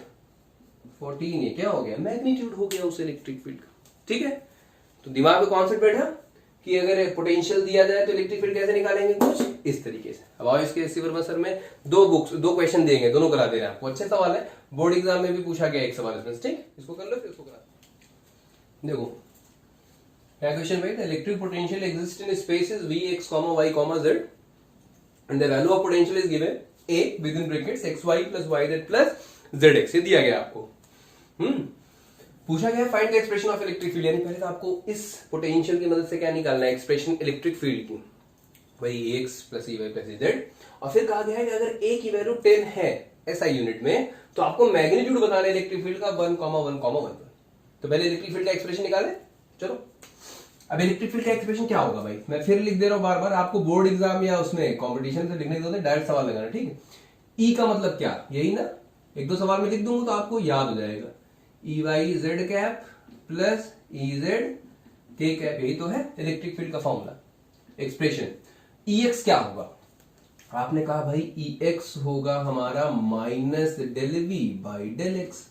14। ये क्या हो गया, मैग्नीट्यूड हो गया उस इलेक्ट्रिक फील्ड का। ठीक है, तो दिमाग में कॉन्सेप्ट बैठा कि अगर पोटेंशियल दिया जाए तो इलेक्ट्रिक फील्ड कैसे निकालेंगे, कुछ इस तरीके से। अब आओ इसके सिवर सर में दो क्वेश्चन देंगे, दोनों करा दे रहे हैं आपको, अच्छे सवाल है, बोर्ड एग्जाम में भी पूछा गया एक सवाल इसमें। ठीक, इसको कर लो फिर उसको करा। देखो क्या क्वेश्चन भाई, electric potential exist in spaces Vx, y, z and the value of potential is given a within brackets xy plus yz plus zx, ये दिया गया आपको। पूछा गया find the expression of electric field, यानी पहले तो आपको इस पोटेंशियल की मदद से क्या निकालना है, एक्सप्रेशन इलेक्ट्रिक फील्ड की, वही x plus ey plus z, और फिर कहा गया है कि अगर a की वैल्यू 10 है SI यूनिट में, तो आपको मैग्नीट्यूड बताना है इलेक्ट्रिक फील्ड का 1,1,1। तो पहले इलेक्ट्रिक फील्ड का एक्सप्रेशन निकाले। चलो अब इलेक्ट्रिक फील्ड का एक्सप्रेशन क्या होगा भाई, मैं फिर लिख दे रहा हूं बार बार, आपको बोर्ड एग्जाम या उसमें कॉम्पिटिशन से लिखने दो, डायरेक्ट सवाल लगाना। ठीक है, ई का मतलब क्या, यही ना, एक दो सवाल में लिख दूंगा तो आपको याद हो जाएगा, EY z cap plus EZ k cap, यही तो है इलेक्ट्रिक फील्ड का फॉर्मूला एक्सप्रेशन। EX क्या होगा, आपने कहा भाई EX होगा हमारा minus del V by del x.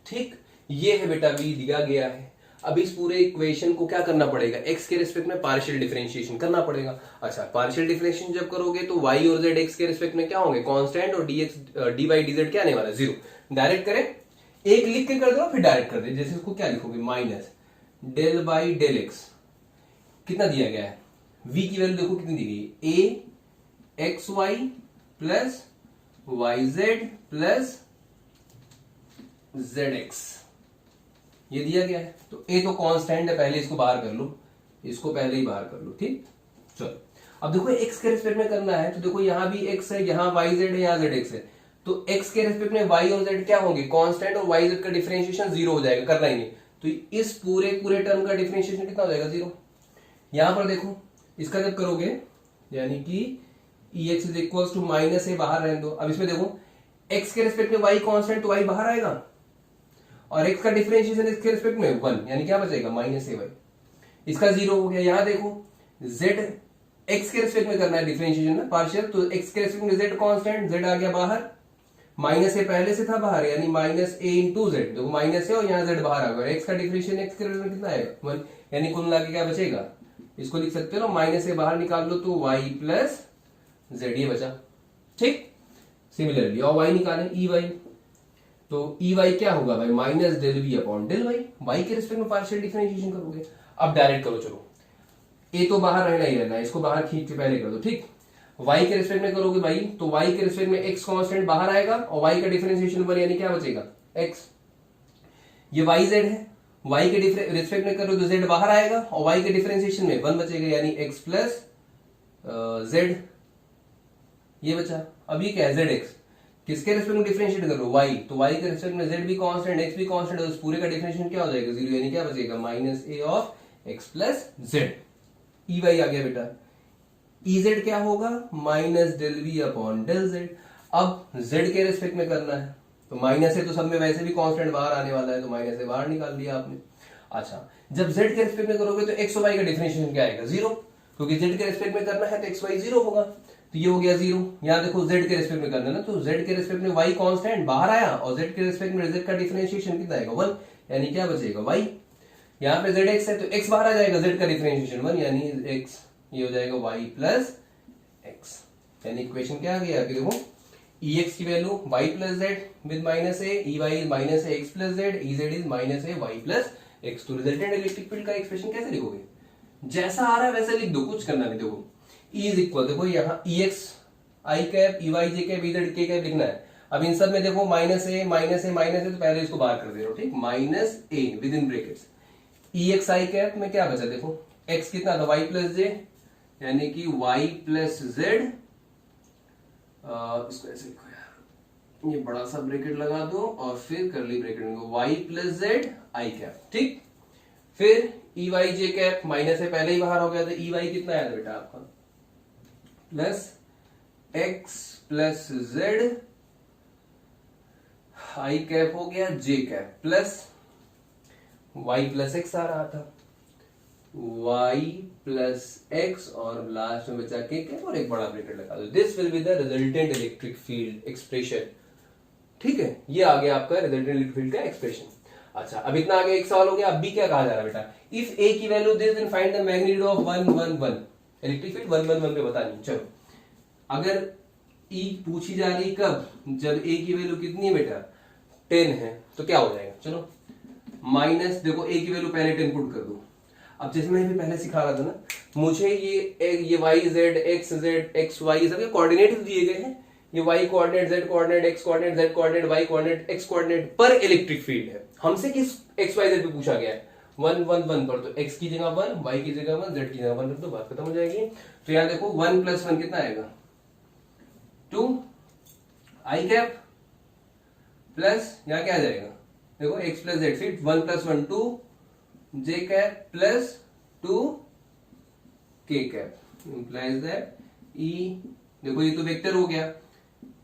ठीक, ये है बेटा V दिया गया है। अब इस पूरे इक्वेशन को क्या करना पड़ेगा, x के रिस्पेक्ट में पार्शियल डिफरेंशिएशन करना पड़ेगा। अच्छा, पार्शियल डिफरेंशिएशन जब करोगे तो y और z x के रिस्पेक्ट में क्या होंगे, कांस्टेंट, और dx dy dz क्या आने वाला है, 0। डायरेक्ट करें, एक लिख के कर दो फिर डायरेक्ट कर दे, जैसे इसको क्या लिखोगे, minus del by del x, कितना दिया गया है, v की वैल्यू देखो कितनी दी गई, a x y plus y z plus z x, ये दिया गया है। तो a तो कांस्टेंट है, पहले इसको बाहर कर लो, इसको पहले ही बाहर कर लो। ठीक, चलो अब देखो x के रिस्पेक्ट में करना है, तो देखो यहां भी x है, यहां वाई जेड है, यहां जेड एक्स है, तो x के रिस्पेक्ट में y और z क्या होंगे, कांस्टेंट, और y z का डिफरेंशिएशन 0 हो जाएगा, करना ही नहीं। तो इस पूरे टर्म का डिफरेंशिएशन कितना हो जाएगा, 0। यहां पर देखो इसका जब करोगे, यानी कि ex is equals to minus A, बाहर रहने दो। अब इसमें देखो x के रिस्पेक्ट में y कांस्टेंट, तो y बाहर आएगा, और x का डिफरेंशिएशन इसके रिस्पेक्ट में 1, यानी क्या बचेगा, माइनस ए वाई, इसका 0 हो गया। यहां देखो z x के रिस्पेक्ट में करना है डिफरेंशिएशन ना पार्शियल, तो x के रिस्पेक्ट में z कांस्टेंट, z आ गया बाहर, माइनस ए पहले से था बाहर, यानी माइनस ए इंटू जेड, देखो माइनस ए और यहाँ जेड बाहर आ गया, एक्स का डिफरेंशिएशन एक्स के रिजल्ट कितना आएगा 1, यानी कुल मिला के क्या बचेगा, इसको लिख सकते हो ना, माइनस ए बाहर निकाल लो तो वाई प्लस जेड ये बचा। ठीक, सिमिलरली और वाई निकालें ई वाई, तो ई वाई क्या होगा भाई, minus del we upon del y, y के रिस्पेक्ट में पार्शियल डिफरेंशिएशन करोगे। अब डायरेक्ट करो, चलो ए तो बाहर रहना ही रहना है, इसको बाहर खींच के पहले कर दो। ठीक, y के रिस्पेक्ट में करोगे भाई तो y के रिस्पेक्ट में x कांस्टेंट बाहर आएगा और y का डिफरेंशिएशन 1, यानी क्या बचेगा x। ये yz है, y के रिस्पेक्ट में करोगे तो z बाहर आएगा और y के डिफरेंशिएशन में 1 बचेगा, यानी x प्लस z ये बचा। अब ये क्या है zx, किसके रिस्पेक्ट में डिफरेंशिएट करो y, तो y के रिस्पेक्ट में z भी कांस्टेंट x भी कांस्टेंट, उस पूरे का डिफरेंशिएशन क्या हो जाएगा 0, यानी क्या बचेगा minus a of x plus z। E Y आ गया बेटा, ई जेड क्या होगा minus del we upon del Z. अब जेड के रिस्पेक्ट में करना है तो माइनस है, तो सब में वैसे भी कांस्टेंट बाहर आने वाला है, तो माइनस से बाहर निकाल दिया आपने। अच्छा, जब जेड के रिस्पेक्ट में करोगे तो एक्स और वाई का डिफरेंशिएशन क्या आएगा 0, क्योंकि जेड के रिस्पेक्ट में करना है तो एक्स वाई 0 होगा, तो ये हो गया 0। यहाँ देखो जेड के रिस्पेक्ट में करना है ना, तो जेड के रिस्पेक्ट में वाई कांस्टेंट बाहर आया और जेड के रिस्पेक्ट में जेड का डिफरेंशिएशन कितना आएगा 1, यानी क्या बचेगा वाई। यहाँ पे जेड एक्स है तो एक्स बाहर आ जाएगा, जेड का डिफरेंशिएशन 1, यानी एक्स, ये हो जाएगा वाई प्लस एक्स। यानी इक्वेशन क्या आ गया कि देखो ई एक्स की value y plus z with minus a, E Y is minus a x plus z, E Z is minus a y plus x. तो रिजल्टेंट इलेक्ट्रिक फील्ड का expression कैसे लिखोगे, जैसा आ रहा है वैसे लिख दो, कुछ करना नहीं। देखो ई इज इक्वल, देखो यहाँ ई X I cap E Y J cap E Z K cap लिखना है। अब इन सब में देखो माइनस ए माइनस ए माइनस ए, तो पहले इसको बाहर कर दे रहे हो। ठीक, minus A with in brackets E X I cap में क्या बचा, देखो एक्स कितना था वाई प्लस जे, यानी कि y प्लस जेड, इसको ऐसे लिखो यार, ये बड़ा सा ब्रैकेट लगा दो और फिर करली ब्रैकेट में y plus Z I cap. ठीक, फिर ई वाई जे कैप, माइनस से पहले ही बाहर हो गया था, ई वाई कितना आया था बेटा आपका plus X plus Z I cap हो गया J cap plus y plus X आ रहा था, y प्लस एक्स और लास्ट में बचा के कैप और एक बड़ा ब्रैकेट लगा दो। This will be the resultant electric field expression. ठीक है, ये आ गया आपका रिजल्टेंट इलेक्ट्रिक फील्ड का एक्सप्रेशन। अच्छा, अब इतना आगे एक सवाल हो गया। अब भी क्या कहा जा रहा है बेटा, इफ ए की value this then find the magnitude of 1 1 1, electric field 1 1 1 पे बतानी। चलो, अगर ई पूछी जा रही कब, जब ए की वैल्यू कितनी है बेटा 10 है, तो क्या हो जाएगा, चलो माइनस, देखो ए की वैल्यू पहले 10 पुट कर दो। अब जैसे मैं भी पहले सिखा रहा था ना, मुझे ये वाई जेड एक्स वाई ये सब कोऑर्डिनेट दिए गए हैं, ये y coordinate z coordinate x coordinate z coordinate y coordinate x coordinate पर इलेक्ट्रिक फील्ड है। हमसे किस एक्स वाई जेड पे पूछा गया है 1 1 1 पर, तो एक्स की जगह 1, वाई की जगह 1, जेड की जगह 1 रख दो, बात खत्म हो जाएगी। तो यहाँ देखो 1 प्लस 1 कितना आएगा 2 आई कैप प्लस यहाँ क्या आ जाएगा, देखो x प्लस जेड, फिर 1 प्लस 1 2 जे कैप प्लस 2 के कैप इंप्लाइज दैट ई, देखो ये तो वेक्टर हो गया।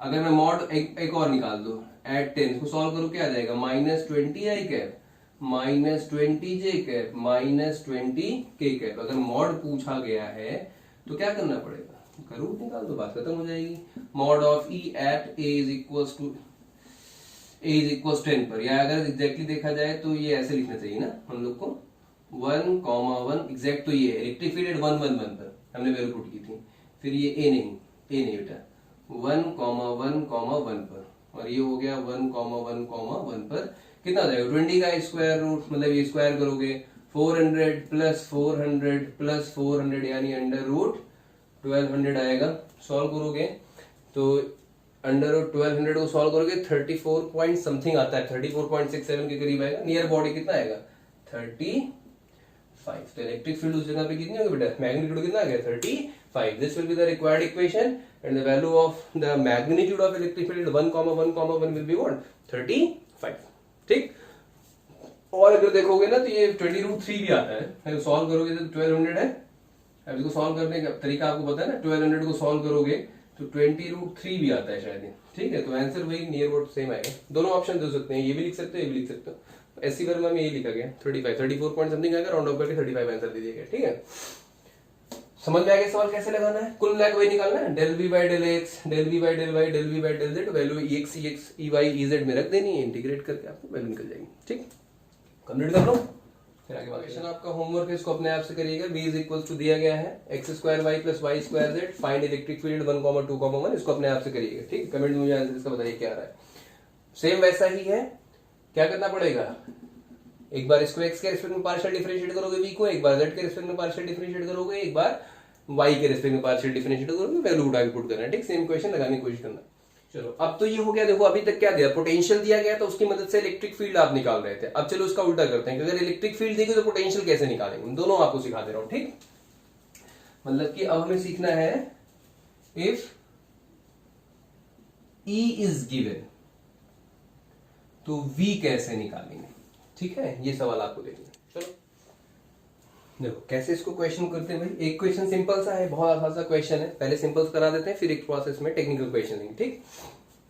अगर मैं मॉड एक और निकाल दो एट 10, इसको सॉल्व करो क्या आ जाएगा minus 20 I cap minus 20 J cap minus 20 के कैप। अगर मॉड पूछा गया है तो क्या करना पड़ेगा, रूट निकाल दो, बात खत्म हो जाएगी। Mod of E at a is equals to a is equal 10 पर, या अगर एग्जैक्टली देखा जाए तो ये ऐसे लिखना चाहिए ना हम लोग को 1 1 एग्जैक्ट, तो ये इलेक्ट्रिक फील्ड 1 1 1 पर हमने वैल्यू पुट की थी। फिर ये a नहीं बेटा 1 1 1 पर, और ये हो गया 1 1 1 पर, कितना जाएगा 20 का स्क्वायर रूट, मतलब ये स्क्वायर करोगे 400 प्लस 400 प्लस 400 यानी अंडर रूट 1200 आएगा। सॉल्व करोगे तो अंडर रूट 1200 को सॉल्व करोगे 34 पॉइंट समथिंग आता है, 34.67 के करीब आएगा। नियर बॉडी कितना आएगा 35। तो इलेक्ट्रिक फील्ड उस जगह पे कितनी होगी बेटा, मैग्नीट्यूड कितना आ गया 35। This will be the required equation and the value of the magnitude of electric field 1 1 1 will be what 35। ठीक, और अगर देखोगे ना तो ये 20√3 भी आता है, सॉल्व करोगे तो 1200 है। अब इसको सॉल्व करने का तरीका आपको पता है ना, 1200 को सॉल्व करोगे तो 20√3 भी आता है शायद। ठीक है, तो आंसर वही नियर अबाउट सेम आएगा। दोनों ऑप्शन दे सकते हैं, ये भी लिख सकते हो ये भी लिख सकते हो। एससी वर्मा में ये लिखा गया 34 पॉइंट समथिंग आएगा, राउंड ऑफ करके 35 आंसर दे दिया गया। ठीक है, समझ में आ गया सवाल कैसे लगाना है? कुल मिलाकर वही निकालना है, del we by del x, del we by del y, del we by del z, value E x E y E z में रख देनी है, इंटीग्रेट करके आपको वैल्यू निकल जाएगी। ठीक, कंप्लीट कर लो, फिर आगे क्वेश्चन आपका होमवर्क है, इसको अपने आप से करिएगा। v इज इक्वल टू दिया गया है x square y plus y square z, find electric field 1,2,1, इसको अपने आप से करिएगा। ठीक, कमेंट में मुझे आंसर इसका बताइए क्या आ रहा है। सेम वैसा ही है, क्या करना पड़ेगा, एक बार इसको x के रिस्पेक्ट में पार्शियल डिफरेंशिएट करोगे v को, एक बार z के रिस्पेक्ट में पार्शियल डिफरेंशिएट करोगे, एक बार y के रिस्पेक्ट में पार्शियल डिफरेंशिएट करोगे, वैल्यू उठा के पुट करना है। ठीक, सेम क्वेश्चन लगाने की कोशिश करना। चलो अब तो ये हो गया, देखो अभी तक क्या दिया, पोटेंशियल दिया गया तो उसकी मदद से इलेक्ट्रिक फील्ड आप निकाल रहे थे। अब चलो उसका उल्टा करते हैं कि अगर इलेक्ट्रिक फील्ड देगी तो पोटेंशियल कैसे निकालेंगे, उन दोनों आपको सिखा दे रहा हूं। ठीक, मतलब कि अब हमें सीखना है इफ E इज गिवन तो V कैसे निकालेंगे। ठीक है, ये सवाल आपको देखना। चलो देखो कैसे इसको क्वेश्चन करते हैं भाई। एक क्वेश्चन सिंपल सा है, बहुत आसान सा क्वेश्चन है, पहले सिंपल करा देते हैं, फिर एक प्रोसेस में टेक्निकल क्वेश्चन देंगे। ठीक,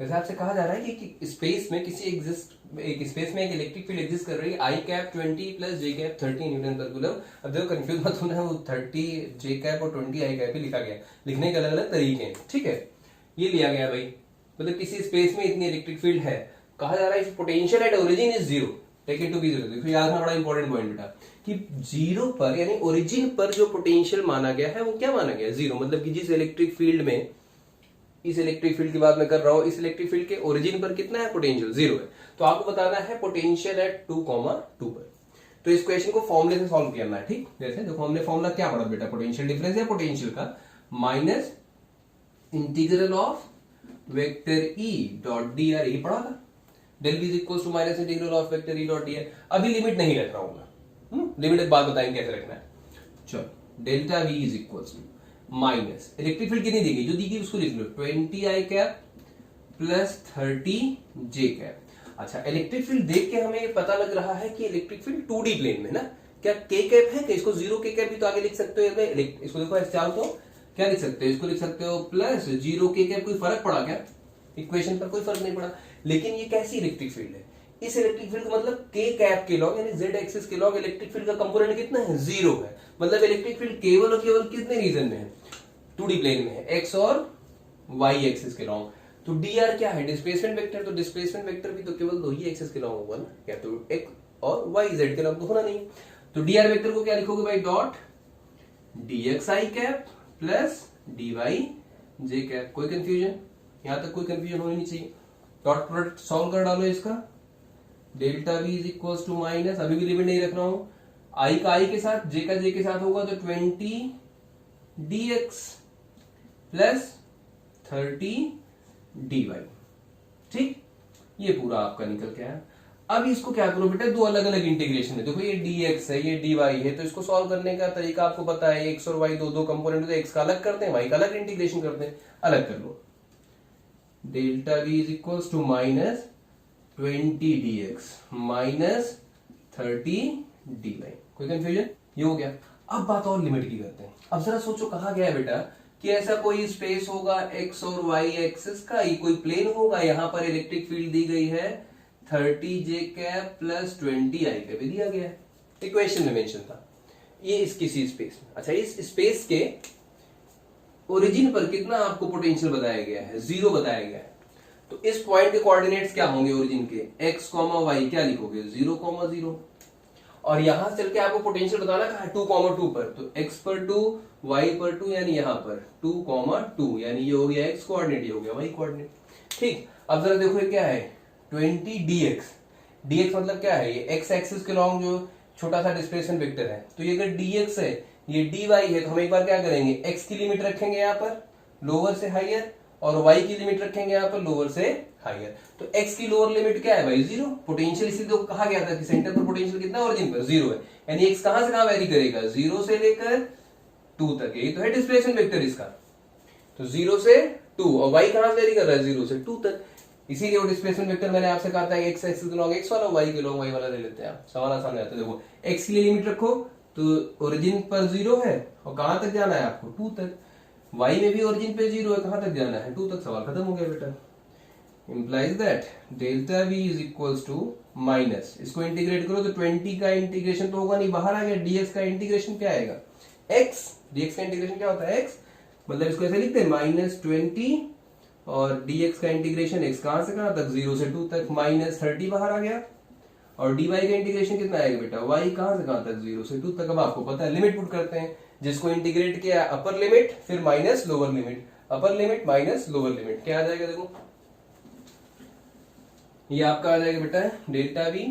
जैसे आपसे कहा जा रहा है कि स्पेस में एक स्पेस में एक इलेक्ट्रिक फील्ड एग्जिस्ट कर रही है, आई कैप 20 प्लस जे कैप 30 न्यूटन पर कूलम। अब देखो कंफ्यूज मत होना, वो 30 जे कैप और 20 आई कैप ही लिखा गया, लिखने के अलग अलग तरीके हैं। ठीक है, ये लिया गया भाई, मतलब किसी स्पेस में इतनी इलेक्ट्रिक फील्ड है, कहा जा रहा है potential at origin is zero, take it to be zero. देखो याद रखना बड़ा इंपॉर्टेंट पॉइंट बेटा, कि जीरो पर यानी ओरिजिन पर जो पोटेंशियल माना गया है वो क्या माना गया है, जीरो। मतलब कि जिस इलेक्ट्रिक फील्ड में, इस इलेक्ट्रिक फील्ड की बात मैं कर रहा हूं, इस इलेक्ट्रिक फील्ड के ओरिजिन पर कितना है पोटेंशियल, जीरो है। तो आपको बताना है पोटेंशियल एट 2,2 पर। तो इस क्वेश्चन को फॉर्मूले से सॉल्व करना है। ठीक, जैसे देखो हमने फॉर्मूला क्या पढ़ा बेटा, पोटेंशियल डिफरेंस है पोटेंशियल का minus integral of vector E dot D R, ये पढ़ा था। Del v is equal to minus integral of vector E dot D r. अभी लिमिट नहीं रख रहा हूं मैं, लिमिट एक बात बताएंगे कैसे रखना है। चलो delta v is equal to minus electric field कितनी दी गई, जो दी गई उसको लिख लो, 20 आई कैप प्लस 30 जे कैप। अच्छा, इलेक्ट्रिक फील्ड देख के हमें ये पता लग रहा है कि इलेक्ट्रिक फील्ड 2D प्लेन में ना, क्या k कैप है, कि इसको जीरो k कैप भी तो आगे लिख सकते हो। इसको देखो ऐसे चाहो तो क्या लिख सकते हो, इसको लिख सकते हो प्लस जीरो k कैप। कोई फर्क पड़ा क्या, इक्वेशन पर कोई फर्क नहीं पड़ा। लेकिन ये कैसी इलेक्ट्रिक फील्ड है, इस इलेक्ट्रिक फील्ड का मतलब k कैप के लॉग यानी z एक्सिस के लॉग इलेक्ट्रिक फील्ड का कंपोनेंट कितना है, जीरो है। मतलब इलेक्ट्रिक फील्ड केवल और केवल कितने रीजन में है, 2D प्लेन में है, x और y एक्सिस के लॉन्ग। तो dr क्या है, डिस्प्लेसमेंट वेक्टर। तो डिस्प्लेसमेंट वेक्टर भी तो केवल दो ही एक्सिस के लॉन्ग होगा ना, क्या तो x और y z के लॉन्ग तो होना नहीं। तो dr वेक्टर को क्या लिखोगे भाई, dot dxi cap plus dy j cap. कोई कंफ्यूजन, यहां तक कोई कंफ्यूजन होनी नहीं चाहिए। डॉट प्रोडक्ट सॉल्व कर डालो इसका, delta v is equal to minus, अभी भी लिमिट नहीं रख रहा हूं, i का i के साथ, j का j के साथ होगा तो 20 dx प्लस 30 dy। ठीक, ये पूरा आपका निकल के आया। अब इसको क्या करो बेटा, दो अलग अलग इंटीग्रेशन है। देखो ये dx है, ये dy है, तो इसको सॉल्व करने का तरीका आपको पता है, x और y दो कंपोनेंट होते हैं, x का अलग करते हैं, y का अलग इंटीग्रेशन करते हैं। अलग कर लो, delta v is equal to minus 20 dx minus 30 dy। कोई कंफ्यूजन, ये हो गया। अब बात और लिमिट की करते हैं। अब जरा सोचो, कहा गया है बेटा कि ऐसा कोई स्पेस होगा x और y एक्सिस का, ये कोई प्लेन होगा, यहां पर इलेक्ट्रिक फील्ड दी गई है 30 j cap plus 20 i cap दिया गया है, इक्वेशन में मेंशन था। ये इस किसी स्पेस में, अच्छा इस स्पेस के ओरिजिन पर कितना आपको पोटेंशियल बताया गया है, जीरो बताया गया है। तो इस पॉइंट के कोऑर्डिनेट्स क्या होंगे ओरिजिन के, x, y, क्या लिखोगे 0, 0। और यहां से चल के आपको पोटेंशियल बताना कहां, 2, 2 पर। तो x पर 2, y पर 2, यानी यहां पर 2, 2, यानी ये हो गया x कोऑर्डिनेट, ये हो गया y कोऑर्डिनेट। ठीक, अब जरा देखो ये क्या है, 20 dx। dx मतलब क्या है, ये x एक्सिस के लॉन्ग जो छोटा सा डिस्प्लेसमेंट वेक्टर है। तो ये अगर dx है, ये dy है, तो हम एक बार क्या करेंगे, x की लिमिट रखेंगे यहाँ पर लोअर से हायर, और y की लिमिट रखेंगे यहाँ पर लोअर से हायर। तो x की लोअर लिमिट क्या है भाई, जीरो। पोटेंशियल इसीलिए तो कहा गया था कि सेंटर पर पोटेंशियल कितना है, ओरिजिन पर जीरो है, यानी x कहां से कहां वेरी करेगा, 0 से लेकर 2 तक। यही तो है डिस्प्लेसमेंट वेक्टर इसका। तो 0 से 2, और y कहां से वेरी कर रहा है, 0 से 2 तक। इसीलिए वो डिस्प्लेसमेंट वेक्टर मैंने आपसे कहा था x एक्सिस के लॉन्ग x वाला, y के लॉन्ग y वाला ले लेते हैं। सवाल आसान आता है। देखो x की लिमिट रखो तो ओरिजिन पर 0 है, और कहां तक जाना है आपको, 2 तक। y में भी ओरिजिन पे 0 है, कहां तक जाना है, 2 तक। सवाल खत्म हो गया बेटा। implies that delta v is equals to minus, इसको इंटीग्रेट करो तो 20 का इंटीग्रेशन तो होगा नहीं, बाहर आ गया, dx का इंटीग्रेशन क्या आएगा, x dx का इंटीग्रेशन क्या होता है x, मतलब इसको ऐसे लिखते हैं -20 और dx का इंटीग्रेशन x कहां से कहां तक 0 से 2 तक, -30 बाहर आ गया और dy का इंटीग्रेशन कितना आएगा बेटा y कहां से कहां तक 0 से 2 तक। अब आपको पता है लिमिट पुट करते हैं, जिसको इंटीग्रेट किया अपर लिमिट फिर minus lower limit, upper limit minus lower limit, क्या आ जाएगा देखो ये आपका आ जाएगा बेटा delta v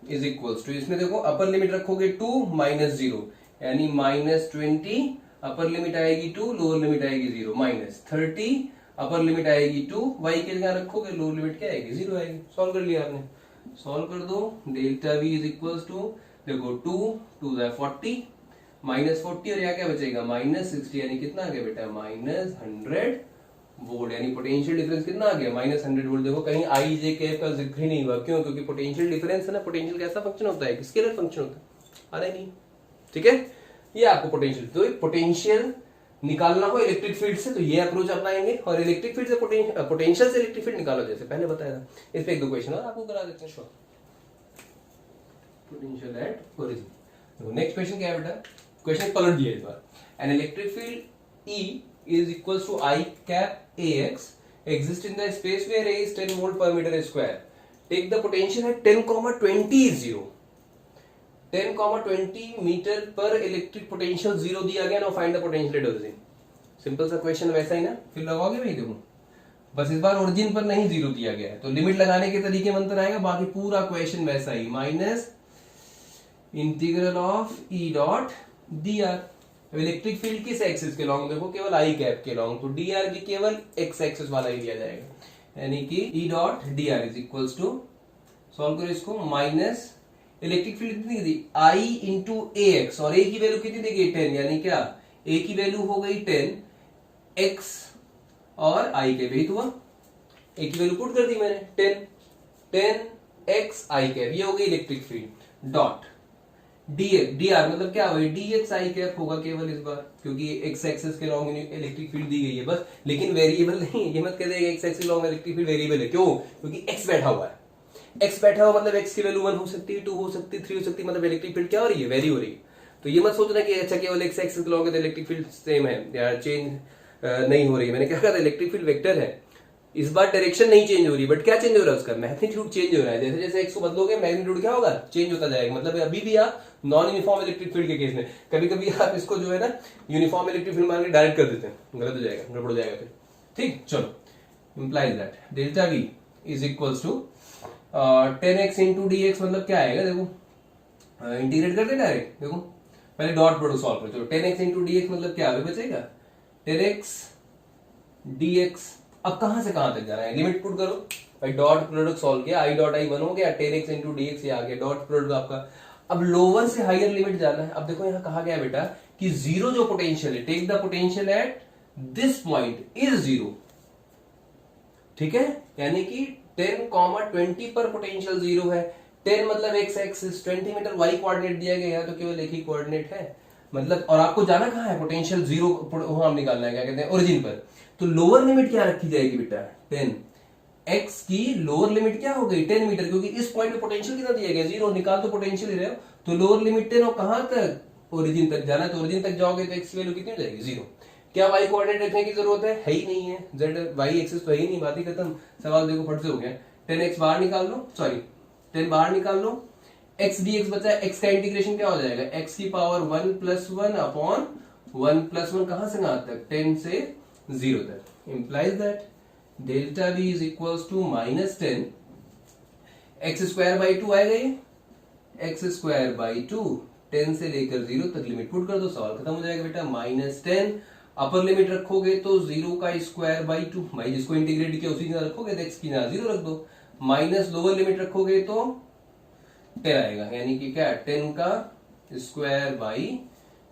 is equals to, इसमें देखो अपर लिमिट रखोगे 2 -0 यानी -20, अपर लिमिट आएगी 2 लोअर लिमिट आएगी 0, -30 अपर लिमिट आएगी 2, y के जगह रखोगे लोअर लिमिट क्या आएगी 0 आएगी। सॉल्व कर लिया आपने, सॉल्व कर दो, delta v is equals to देखो 2 40 -40 और यहाँ क्या बचेगा -60 यानी कितना आ गया बेटा -100 वोल्ट, यानी पोटेंशियल डिफरेंस कितना आ गया -100 वोल्ट। देखो कहीं आई जे के का जिक्र ही नहीं हुआ, क्यों? क्योंकि पोटेंशियल डिफरेंस है ना, पोटेंशियल कैसा फंक्शन होता है, स्केलर फंक्शन होता है, अरे नहीं, ठीक है। ये आपको पोटेंशियल, तो पोटेंशियल निकालना हो इलेक्ट्रिक फील्ड से तो ये अप्रोच अपनाएंगे, और इलेक्ट्रिक फील्ड से पोटेंशियल से इलेक्ट्रिक फील्ड निकालो जैसे पहले बताया था। इस पे एक दो क्वेश्चन और आपको करा देते हैं। Sure, potential at origin. Next question क्या है बेटा, क्वेश्चन पलट दिया इस बार। An electric field E is equals to I cap AX exists in the space where A is 10 volt per meter square. Take the potential at 10,20 is 0. 10,20 metre पर electric potential 0 दिया गया ना, find the potential at origin. Simple सा question वैसा ही ना, फिर लगाओगे भाई देखो, बस इस बार ओरिजिन पर नहीं 0 दिया गया है तो लिमिट लगाने के तरीके में अंतर आएगा, बाकी पूरा क्वेश्चन वैसा ही, minus integral of E dot dr। Electric field किस एक्सिस के लॉन्ग, देखो केवल आई कैप के लॉन्ग, तो dr भी केवल x एक्सिस वाला ही दिया जाएगा, यानी कि E dot dr is equals to, solve करो इसको, माइनस इलेक्ट्रिक फील्ड कितनी दी I इंटू ax, और a की वैल्यू कितनी दी गई 10, यानी क्या a की वैल्यू हो गई 10, x और I के वही तो a की वैल्यू पुट कर दी मैंने 10 x I कैप, ये हो गई इलेक्ट्रिक फील्ड, डॉट dr मतलब क्या हुआ dx I कैप होगा केवल इस बार, क्योंकि x एक्सिस के लॉन्ग इलेक्ट्रिक फील्ड दी गई है बस, लेकिन वेरिएबल नहीं, ये मत कह देगा x axis long electric field variable है, क्यों? क्योंकि x बैठा हुआ है, x बैठा हुआ मतलब x की वैल्यू 1 हो सकती है, 2 हो सकती है, 3 हो सकती है, मतलब इलेक्ट्रिक फील्ड क्या हो रही है, वेरी हो रही है। तो ये मत सोचना कि अच्छा केवल x एक्सिस के लॉन्ग इलेक्ट्रिक फील्ड सेम है या चेंज नहीं हो रही है। मैंने क्या कहा था, इलेक्ट्रिक फील्ड वेक्टर है, इस बार डायरेक्शन नहीं चेंज हो रही, बट क्या चेंज हो रहा है उसका, मैग्नीट्यूड चेंज हो रहा है। जैसे जैसे x को बदलोगे मैग्नीट्यूड क्या होगा, चेंज होता जाएगा। मतलब अभी भी आप नॉन यूनिफॉर्म इलेक्ट्रिक फील्ड के केस में कभी कभी आप इसको जो है ना यूनिफॉर्म इलेक्ट्रिक फील्ड मान के डायरेक्ट कर देते हैं, गलत हो जाएगा, गड़बड़ हो जाएगा फिर, ठीक। चलो, implies that delta v is equals to 10x into dx, मतलब क्या आएगा देखो, इंटीग्रेट कर दे डायरेक्ट, देखो पहले डॉट प्रोडक्ट सॉल्व करो। चलो 10x इंटू dx मतलब क्या बचेगा 10x dx, अब कहां से कहां तक जाना है, लिमिट पुट करो भाई, डॉट प्रोडक्ट सॉल्व किया, i डॉट i 1 हो गया, 10x इंटू dx ये आ गया, डॉट प्रोडक्ट आपका। अब लोअर से हायर लिमिट जाना है। अब देखो यहां कहा गया बेटा कि 0 जो पोटेंशियल है, take the potential at this point is 0, ठीक है, यानी कि 10,20 पर पोटेंशियल 0 है। 10 मतलब x axis, 20 metre y coordinate दिया गया है, तो केवल एक ही कोऑर्डिनेट है, मतलब और आपको जाना कहां है, पोटेंशियल 0 वहां निकालना है, क्या कहते हैं ओरिजिन पर। तो लोअर लिमिट क्या रखी जाएगी बेटा 10, x की लोअर लिमिट क्या हो गई 10 मीटर, क्योंकि इस पॉइंट पे पोटेंशियल कितना दिया गया 0, निकाल तो पोटेंशियल ही रहे हो, तो लोअर लिमिट 10 और कहां तक ओरिजिन तक जाना है, तो ओरिजिन तक जाओगे तो x की वैल्यू कितनी हो जाएगी 0। क्या y कोऑर्डिनेट रखने की जरूरत है ही नहीं है, z y एक्सिस तो है ही नहीं, बात ही खत्म, सवाल देखो फट से हो गया। 10x बाहर निकाल लो, सॉरी 10 बाहर निकाल लो, x dx बचा है, x का इंटीग्रेशन क्या हो जाएगा x की पावर 1 प्लस 1 अपॉन 1 प्लस 1 कहां से कहां तक 10 से 0 तक, implies that delta v is equals to -10 x square by 2 आएगा, ये x स्क्वायर बाई 2 10 से लेकर 0 तक लिमिट पुट कर दो, सवाल खत्म हो जाएगा बेटा। -10 अपर लिमिट रखोगे तो 0 का स्क्वायर बाई 2, भाई जिसको इंटीग्रेट किया उसी की रखोगे तो x की जगह 0 रख दो, माइनस लोअर लिमिट रखोगे तो 10 आएगा, यानी कि क्या 10 का स्क्वायर बाई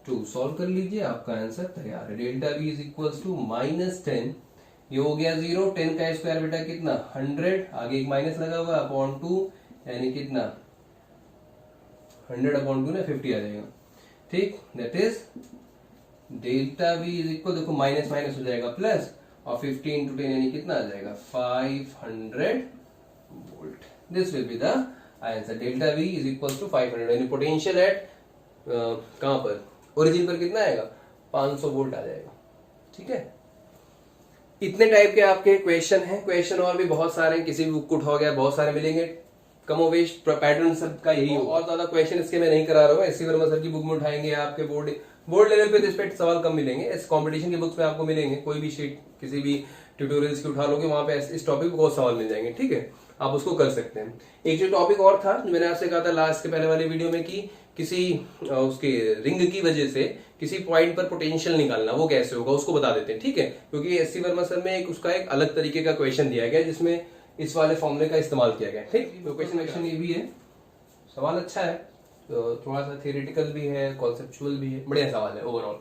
2। सॉल्व कर लीजिए, आपका आंसर तैयार है। Delta v is equals to -10, ये हो गया 0, 10 का स्क्वायर बेटा कितना 100, आगे एक माइनस लगा हुआ अपॉन 2, यानी कितना 100 अपॉन 2 ना 50 आ जाएगा, ठीक। That is delta v is equal, देखो माइनस माइनस हो जाएगा प्लस, और 15 into 10 यानी कितना आ जाएगा 500 volt. This will be the answer, delta v is equal to 500, यानी पोटेंशियल एट कहां पर ओरिजिन पर कितना आएगा 500 वोल्ट आ जाएगा। ठीक है, इतने टाइप के आपके क्वेश्चन हैं। क्वेश्चन और भी बहुत सारे हैं, किसी भी बुक को उठाओगे बहुत सारे मिलेंगे। कमोवेश पैटर्न सबका यही हो। और ज्यादा क्वेश्चन इसके मैं नहीं करा रहा हूँ, एससी वर्मा सर की बुक में उठाएंगे आपके बोर्ड लेवल पे इस पे सवाल कम मिलेंगे। इस कंपटीशन की बुक्स में आपको मिलेंगे, कोई भी शीट किसी भी ट्यूटोरियल्स की उठा लोगे वहां पे इस टॉपिक पे बहुत सवाल मिल जाएंगे। ठीक है, आप उसको कर सकते हैं। एक जो टॉपिक और था जो मैंने आपसे कहा था लास्ट के पहले वाले वीडियो में कि किसी उसके रिंग की वजह से किसी पॉइंट पर पोटेंशियल निकालना, वो कैसे होगा उसको बता देते हैं। ठीक है, क्योंकि एससी वर्मा सर में एक उसका एक अलग तरीके का क्वेश्चन दिया गया जिसमें इस वाले फॉर्मूले का इस्तेमाल किया गया। ठीक, तो क्वेश्चन ये भी है, सवाल अच्छा है, तो थोड़ा सा थियोरेटिकल भी है, कॉन्सेप्चुअल भी है, बढ़िया सवाल है overall.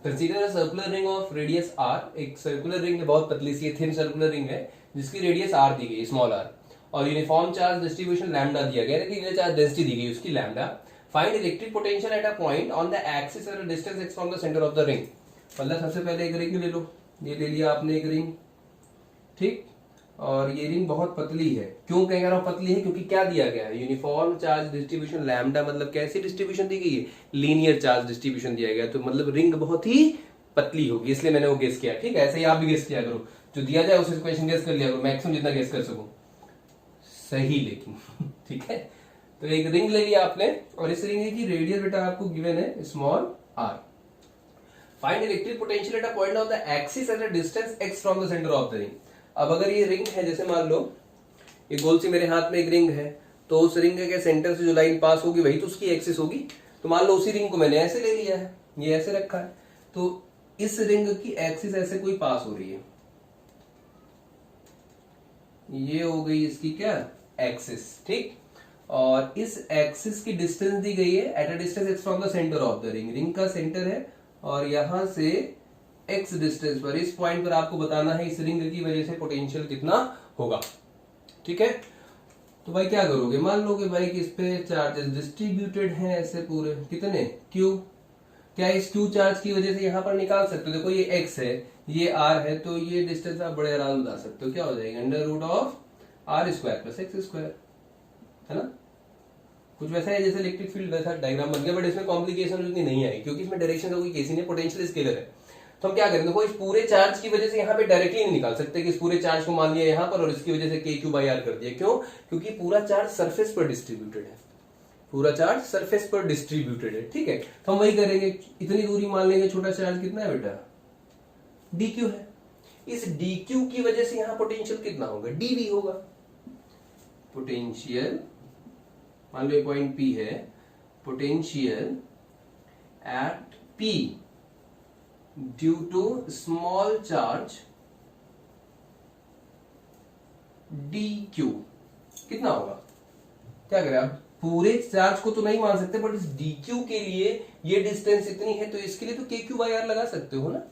Consider circular ring of radius r. एक सर्कुलर रिंग है, बहुत पतली सी थिन सर्कुलर रिंग है जिसकी रेडियस आर दी गई, स्मॉल आर, और यूनिफॉर्म चार्ज डिस्ट्रीब्यूशन लैम्डा दिया गया है, चार्ज डेंसिटी दी गई उसकी lambda. Find electric potential at a point on the axis at a distance x from the centre of the ring. मतलब सबसे पहले एक रिंग ले लो, ये ले लिया आपने एक रिंग, ठीक, और ये रिंग बहुत पतली है। क्यों कह रहा हूं पतली है? क्योंकि क्या दिया गया है, यूनिफॉर्म चार्ज डिस्ट्रीब्यूशन लैम्डा, मतलब कैसी डिस्ट्रीब्यूशन दी गई है, लीनियर चार्ज डिस्ट्रीब्यूशन दिया गया, तो मतलब रिंग बहुत ही पतली होगी, इसलिए मैंने वो गेस किया। ठीक है, ऐसे ही आप भी गेस किया करो, जो दिया जाए उसे क्वेश्चन गेस कर लिया करो, मैक्सिमम जितना गेस कर सको सही, लेकिन ठीक है। तो एक रिंग ले लिया आपने, और इस रिंग की रेडियस बेटा आपको गिवन है small r. Find electric potential at a point of the axis at a distance x from the centre of the ring. अब अगर ये रिंग है, जैसे मान लो ये गोल सी मेरे हाथ में एक रिंग है, तो उस रिंग के सेंटर से जो लाइन पास होगी वही तो उसकी एक्सिस होगी। तो मान लो उसी रिंग को मैंने ऐसे ले लिया है, ये ऐसे रखा है, तो इस रिंग की एक्सिस ऐसे कोई पास हो रही है, ये हो गई इसकी क्या एक्सिस, ठीक। और इस एक्सिस की डिस्टेंस दी गई है eight a distance x from the centre of the ring. Ring का सेंटर है और यहां से x डिस्टेंस पर, इस पॉइंट पर आपको बताना है इस रिंग की वजह से पोटेंशियल कितना होगा। ठीक है, तो भाई क्या करोगे, मान लो कि भाई कि इस पे चार्जेस डिस्ट्रीब्यूटेड हैं ऐसे पूरे, कितने q। क्या इस q चार्ज की वजह से यहां पर निकाल सकते हो, देखो ये x है ये r है, तो ये डिस्टेंस आप बड़े आराम से बता सकते हो, क्या हो जाएगा under root of r square plus x square, है ना। कुछ वैसा है जैसे इलेक्ट्रिक फील्ड वैसा डायग्राम बन गया, बट इसमें कॉम्प्लिकेशन उतनी नहीं आई क्योंकि इसमें डायरेक्शन का कोई केस ही नहीं, पोटेंशियल स्केलर है। तो हम क्या करें, देखो इस पूरे चार्ज की वजह से यहाँ पे डायरेक्टली नहीं निकाल सकते कि इस पूरे चार्ज को मान लिया यहाँ पर और इसकी वजह से के क्यू बाई आर कर दिया। क्यों? क्योंकि पूरा चार्ज सरफेस पर डिस्ट्रीब्यूटेड है, पूरा चार्ज सरफेस पर डिस्ट्रीब्यूटेड है। ठीक है, तो हम वही करेंगे, इतनी दूरी मान लेंगे, छोटा चार्ज कितना है बेटा, डी क्यू है। इस डी क्यू की वजह से यहाँ पोटेंशियल कितना होगा, डीवी होगा। पोटेंशियल मान लो पॉइंट पी है, potential at P due to small charge D q कितना होगा। क्या करें आप, पूरे चार्ज को तो नहीं मान सकते, बट इस डी क्यू के लिए ये डिस्टेंस इतनी है तो इसके लिए तो के क्यू बाई आर लगा सकते हो ना।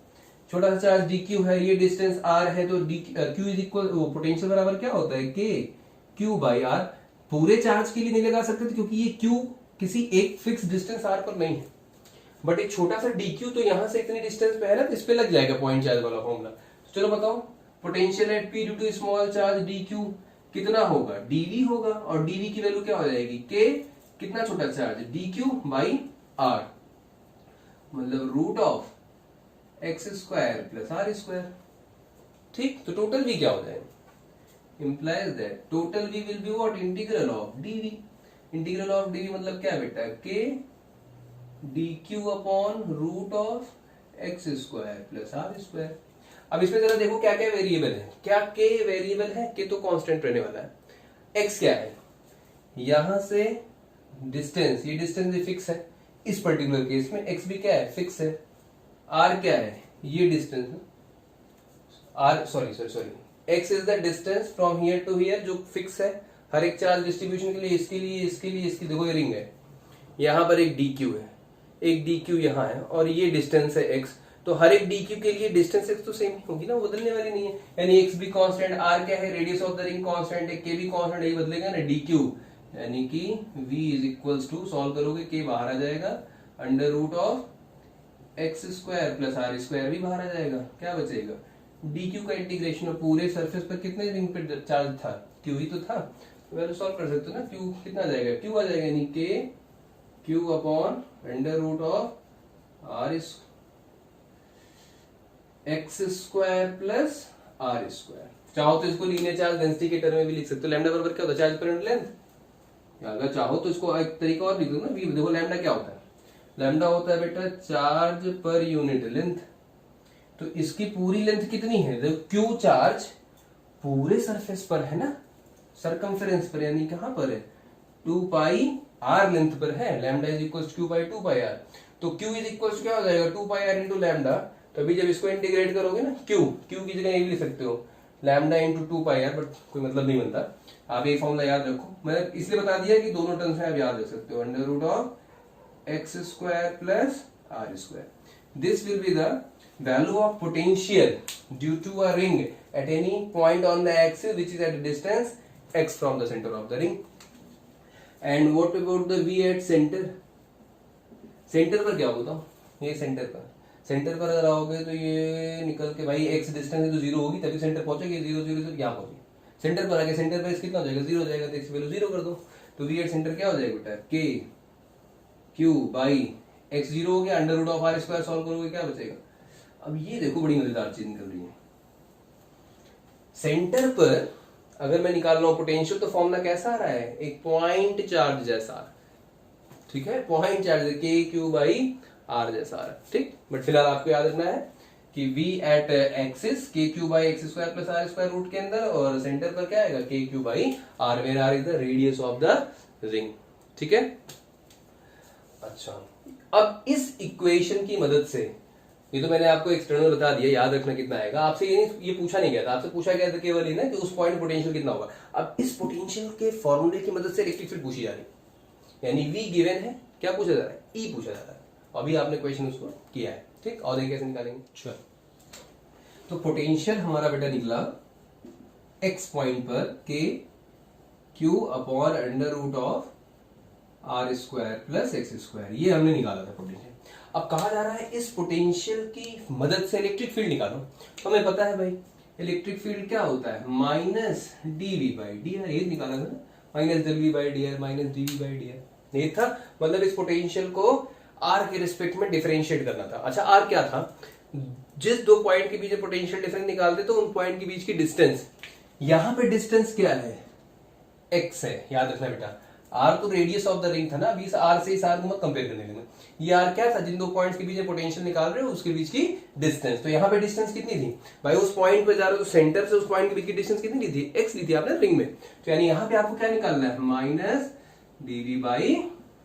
छोटा सा चार्ज डी क्यू है, ये डिस्टेंस आर है, तो D Q is equal, potential बराबर क्या होता है, के क्यू बाई आर। पूरे चार्ज के लिए नहीं लगा सकते क्योंकि ये क्यू किसी एक फिक्स डिस्टेंस आर पर नहीं है, बट एक छोटा सा डी क्यू तो यहां से इतनी डिस्टेंस पे है ना, तो इस पे लग जाएगा पॉइंट चार्ज वाला फॉर्मूला। तो चलो बताओ, potential at P due to small charge D q कितना होगा, डीवी होगा, और डीवी की वैल्यू क्या हो जाएगी, के कितना छोटा charge D Q by R, मतलब root of x square plus are square. ठीक, तो टोटल भी क्या हो जाएगा, implies that total v will be what, integral of dv। integral of dv मतलब क्या बेटा, k dq upon root of x square plus r square। अब इसमें जरा देखो क्या क्या वेरिएबल है, क्या k वेरिएबल है, k तो कांस्टेंट रहने वाला है, x क्या है, यहां से डिस्टेंस, ये डिस्टेंस भी फिक्स है इस पर्टिकुलर केस में, x भी क्या है, फिक्स है, r क्या है, ये distance r, sorry x is the distance from here to here जो फिक्स है हर एक चार्ज डिस्ट्रीब्यूशन के लिए, इसके लिए, इसके लिए, इसकी, देखो ये रिंग है, यहां पर एक dq है, एक dq यहां है, और ये डिस्टेंस है x, तो हर एक dq के लिए डिस्टेंस x तो सेम होगी ना, वो बदलने वाली नहीं है, यानी x भी कांस्टेंट, r क्या है, radius of the ring constant है, k भी कांस्टेंट, यही बदलेगा ना dq, यानी कि v is equals to, solve करोगे k बाहर आ जाएगा, under root of x square plus are square भी बाहर आ जाएगा, क्या बचेगा, dq का इंटीग्रेशन, और पूरे सरफेस पर कितने रिंग पे चार्ज था, q ही तो था, तो वैल्यू सॉल्व कर सकते हो ना, q कितना आ जाएगा, q आ जाएगा, यानी k q upon under root of r x square plus are square. चाहो तो इसको लीनियर चार्ज डेंसिटी के टर्म में भी लिख सकते हो। लैम्डा बराबर क्या होता है, चार्ज पर यूनिट लेंथ। अगर चाहो तो इसको एक तरीका और लिख दो ना, देखो लैम्डा क्या होता है, लैम्डा होता है बेटा चार्ज पर यूनिट लेंथ। तो इसकी पूरी लेंथ कितनी है, देखो क्यू चार्ज पूरे सरफेस पर है ना, सरकमफेरेंस पर, यानी कहां पर है, 2 पाई आर लेंथ पर है। Lambda is equal to q by 2 pi r. तो क्यू इज इक्वल टू क्या हो जाएगा, 2 पाई आर इंटू लैम्डा। तो अभी जब इसको इंटीग्रेट करोगे ना, क्यू की जगह ये लिख सकते हो lambda into 2 pi r, but कोई मतलब नहीं बनता। आप ये फॉर्मूला याद रखो, मैंने इसलिए बता दिया कि दोनों टर्म्स में आप याद रख सकते हो, under root of x square plus are square. This will be the value of potential due to a ring at any point on the axis which is at a distance x from the center of the ring. And what about the v at center? Centre पर क्या होता हूँ, ये centre पर अगर आओगे तो ये निकल के भाई x डिस्टेंस है तो जीरो होगी, तभी सेंटर पहुंचेगी, जीरो जीरो से यहाँ पहुंचेगी। सेंटर पर आगे सेंटर पर कितना हो जाएगा, जीरो हो जाएगा, तो x वैल्यू जीरो कर दो। तो v एट सेंटर क्या हो जाएगा बेटा, k q by x zero हो गया, under root of r square solve करोगे क्या बचेगा। अब ये देखो बड़ी मजेदार चीज निकल रही है, सेंटर पर अगर मैं निकाल रहा हूं पोटेंशियल तो फॉर्मूला कैसा आ रहा है, एक पॉइंट चार्ज जैसा, ठीक है, पॉइंट चार्ज के क्यू बाई आर जैसा आ रहा है, ठीक। बट फिलहाल आपको याद रखना है कि v at axis k q by x square plus are square root के अंदर, और सेंटर पर क्या आएगा, k q by r, where r is the radius of the ring, ठीक है। अच्छा, अब इस इक्वेशन की मदद से, ये तो मैंने आपको एक्सटर्नल बता दिया, याद रखना कितना आएगा। आपसे ये पूछा नहीं गया था, आपसे पूछा गया था केवल ये ना कि उस पॉइंट पोटेंशियल कितना होगा। अब इस पोटेंशियल के फॉर्मूले की मदद से इलेक्ट्रिक फील्ड पूछी जा रही है, यानी V गिवन है, क्या पूछा जा रहा है, E पूछा जा रहा है। अभी आपने क्वेश्चन उसको किया है, ठीक। और देखिए कैसे निकालेंगे, श्योर। तो पोटेंशियल हमारा बेटा निकला x पॉइंट पर k q upon under root of r square plus x square, ये हमने निकाला था पोटेंशियल। अब कहा जा रहा है इस पोटेंशियल की मदद से इलेक्ट्रिक फील्ड निकालो। तो हमें पता है भाई इलेक्ट्रिक फील्ड क्या होता है, minus DV by D R, ये निकाला था ना, minus DV by D r, minus DV by D R, ये था। मतलब इस पोटेंशियल को आर के रिस्पेक्ट में डिफरेंशिएट करना था। अच्छा, आर क्या था, जिस दो पॉइंट के बीच पोटेंशियल डिफरेंस निकालते तो उन पॉइंट के बीच की डिस्टेंस, यहां पे डिस्टेंस क्या है, एक्स है, याद रखना बेटा। आर तो रेडियस ऑफ द रिंग था ना, अभी आर से इस आर को मत कंपेयर करने देना। ये आर क्या था, जिन दो पॉइंट्स के बीच पोटेंशियल निकाल रहे हो उसके बीच की डिस्टेंस। तो यहाँ पे डिस्टेंस कितनी थी भाई, उस पॉइंट पे जा रहे हो तो सेंटर से उस पॉइंट के बीच की डिस्टेंस कितनी ली थी, एक्स ली थी आपने रिंग में। तो यानी यहाँ पे आपको क्या निकालना है, माइनस डीवी बाई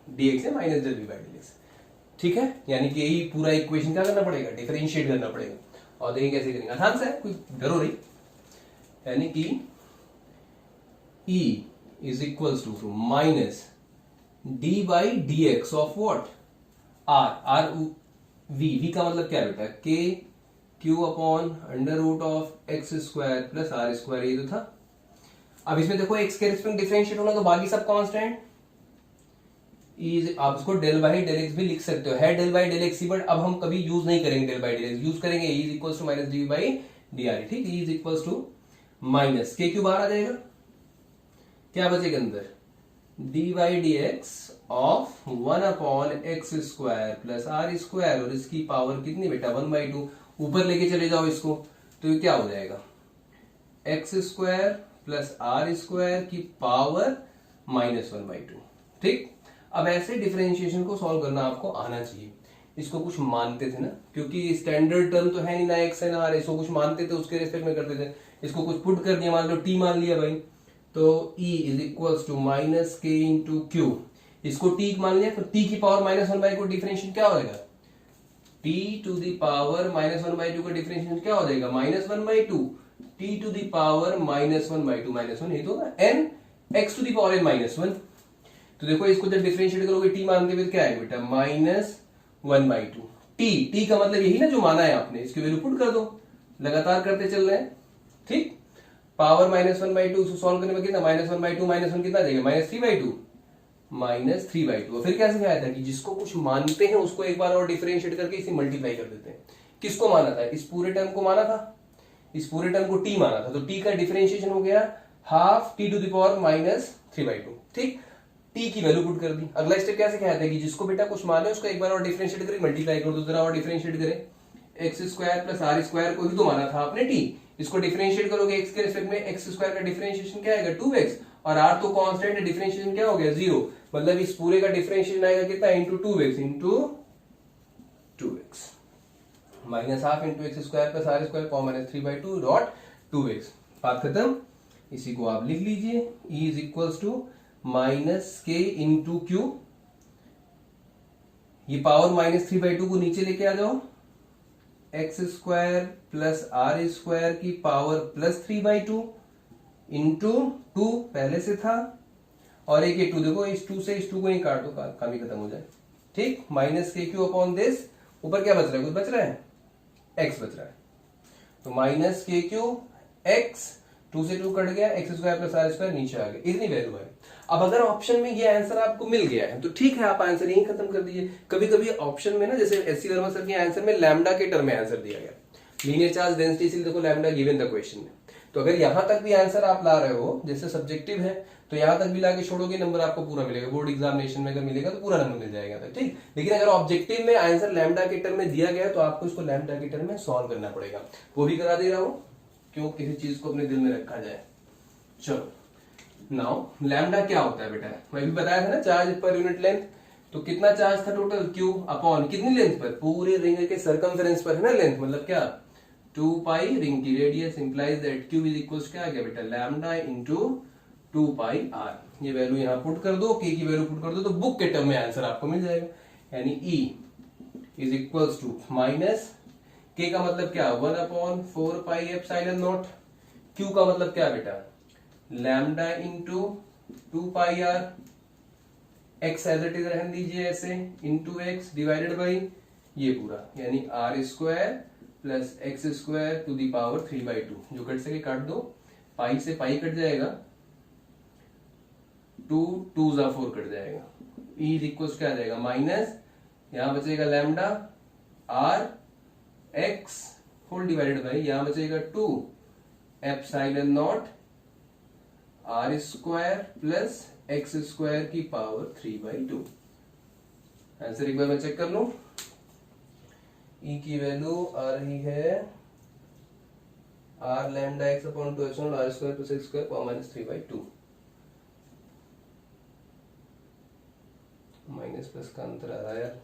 डीएक्स है, माइनस डीवी बाई डीएक्स, ठीक है। यानी कि यही पूरा इक्वेशन क्या करना पड़ेगा, डिफरेंशिएट करना पड़ेगा। और देखिए कैसे करेंगे, आसान सा है, कोई डरो नहीं। यानी कि E is equals to minus d by dx of what, r v का मतलब क्या बेटा, k q upon under root of x square plus are square, ये तो था। अब इसमें देखो x के रिस्पेक्ट डिफरेंशिएट होना, तो बाकी सब कांस्टेंट, आप इसको डेल बाई डेल एक्स भी लिख सकते हो, है del by del x, but अब हम कभी यूज नहीं करेंगे del by del x, use करेंगे e is equals to minus d by D r, ठीक। e is equals to minus k q बाहर आ जाएगा, क्या बचेगा अंदर, d by d x of 1 upon x square plus are square, और इसकी पावर कितनी बेटा 1/2, ऊपर लेके चले जाओ इसको, तो ये क्या हो जाएगा, x square plus are square की पावर -1/2, ठीक। अब ऐसे डिफरेंशिएशन को सॉल्व करना आपको आना चाहिए। इसको कुछ मानते थे ना, क्योंकि स्टैंडर्ड टर्म तो है नहीं ना एक्स है ना आर, इसको कुछ मानते थे, उसके रिस्पेक्ट में करते थे। इसको कुछ पुट कर दिया, मान लो टी मान लिया भाई, तो E is equals to minus k into q, इसको t मान लिया, तो t की पावर -1/2 को डिफरेंशिएट क्या हो जाएगा, t टू द पावर -1/2 का डिफरेंशिएशन क्या हो जाएगा, -1/2, t टू द पावर -1/2 -1, ये तो n x to the power n -1। तो देखो इसको जब डिफरेंशिएट करोगे t मानते हुए क्या आएगा बेटा, -1/2, t का मतलब यही ना जो माना है आपने, इसकी वैल्यू पुट कर दो, लगातार करते चल रहे हैं, ठीक। पावर -1/2 उसको सॉल्व करने में कितना, -1/2 -1 कितना जाएगा, -3/2, -3/2। फिर क्या सिखाया था कि जिसको कुछ मानते हैं उसको एक बार और डिफरेंशिएट करके इसे मल्टीप्लाई कर देते हैं। किसको माना था, इस पूरे टर्म को माना था, इस पूरे टर्म को t माना था, तो t का डिफरेंशिएशन हो गया half t to the power -3/2, ठीक। t की वैल्यू पुट कर दी। अगला स्टेप क्या सिखाया था कि जिसको बेटा कुछ माने उसको एक बार और डिफरेंशिएट करके मल्टीप्लाई कर दो, जरा और डिफरेंशिएट करें, x square plus are square को ही तो माना था आपने टी। इसको डिफरेंशिएट करोगे एक्स के रिस्पेक्ट में, एक्स स्क्वायर का डिफरेंशिएशन क्या आएगा 2x, और आर तो कांस्टेंट है, डिफरेंशिएशन क्या हो गया 0, मतलब इस पूरे का डिफरेंशिएशन आएगा कितना into 2x into 2x minus half into x square plus are square power minus 3/2 dot 2x। बात खत्म। इसी को आप लिख लीजिए, E is equals to minus k into q, ये पावर माइनस 3/2 को नीचे लेके आ जाओ, x square plus are square की पावर प्लस 3/2 इंटू 2 पहले से था, और एक ये 2 देखो, इस 2 से इस 2 को ही काट दो, काम ही खत्म हो जाए। ठीक, minus k q upon this, ऊपर क्या बच रहा है, कुछ बच रहा है, एक्स बच रहा है, तो माइनस के क्यू एक्स, 2 से 2 कट गया, x square plus are square नीचे आ गया, इतनी वैल्यू है। अब अगर ऑप्शन में ये आंसर आपको मिल गया है तो ठीक है, आप आंसर यही खत्म कर दीजिए। कभी कभी ऑप्शन में ना, जैसे एससी वर्मा सर के आंसर में लैम्डा के टर्म में आंसर दिया गया, लीनियर चार्ज डेंसिटी, इसलिए देखो लैम्डा गिवन द क्वेश्चन में। तो अगर यहां तक भी आंसर आप ला रहे हो, जैसे सब्जेक्टिव है तो यहां तक भी लाके छोड़ोगे, नंबर आपको पूरा मिलेगा। बोर्ड एग्जामिनेशन में अगर मिलेगा तो पूरा नंबर मिल जाएगा, ठीक। लेकिन अगर ऑब्जेक्टिव में आंसर लैम्डा के टर्म में दिया गया तो आपको इसको लैम्डा के टर्म में सॉल्व करना पड़ेगा, वो भी करा दे रहा हूं, क्यों किसी चीज को अपने दिल में रखा जाए। चलो, नाउ लैम्डा क्या होता है बेटा, मैं भी बताया था ना, चार्ज पर यूनिट लेंथ। तो कितना चार्ज था टोटल, क्यू अपॉन कितनी लेंथ पर, पूरे रिंग के सर्कमफेरेंस पर है ना लेंथ, मतलब क्या 2 पाई रिंग की radius implies that Q is equal क्या आ गया बेटा, लैम्डा इंटू 2 पाई आर। ये वैल्यू यहां पुट कर दो, के की वैल्यू पुट कर दो, तो बुक के टर्म में आंसर आपको मिल जाएगा, यानी E is equals to minus k का मतलब क्या 1/4 पाई एप्सिलॉन नॉट, क्यू का मतलब क्या बेटा lambda into 2 pi r, x as it is रहने दीजिए ऐसे, इंटू एक्स डिवाइडेड बाई ये पूरा, यानी r square plus x square to the power 3/2, जो कट सके काट दो, पाई से पाई कट जाएगा, 2 2 जा 4 कट जाएगा, E इज इक्वल क्या आ जाएगा माइनस, यहां बचेगा lambda r x whole divided by, यहां बचेगा 2 epsilon naught r square plus x square की पावर 3/2। आंसर एक बार मैं चेक कर लूं, E की वैल्यू आ रही है r lambda x upon 2 epsilon r square plus x square power minus 3/2, minus plus का अंतर आ रहा है यार,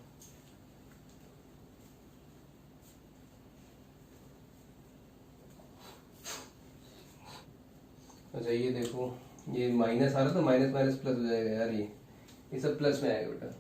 अच्छा ये देखो, ये माइनस आ रहा था, माइनस माइनस प्लस हो जाएगा यार, ये सब प्लस में आएगा बेटा,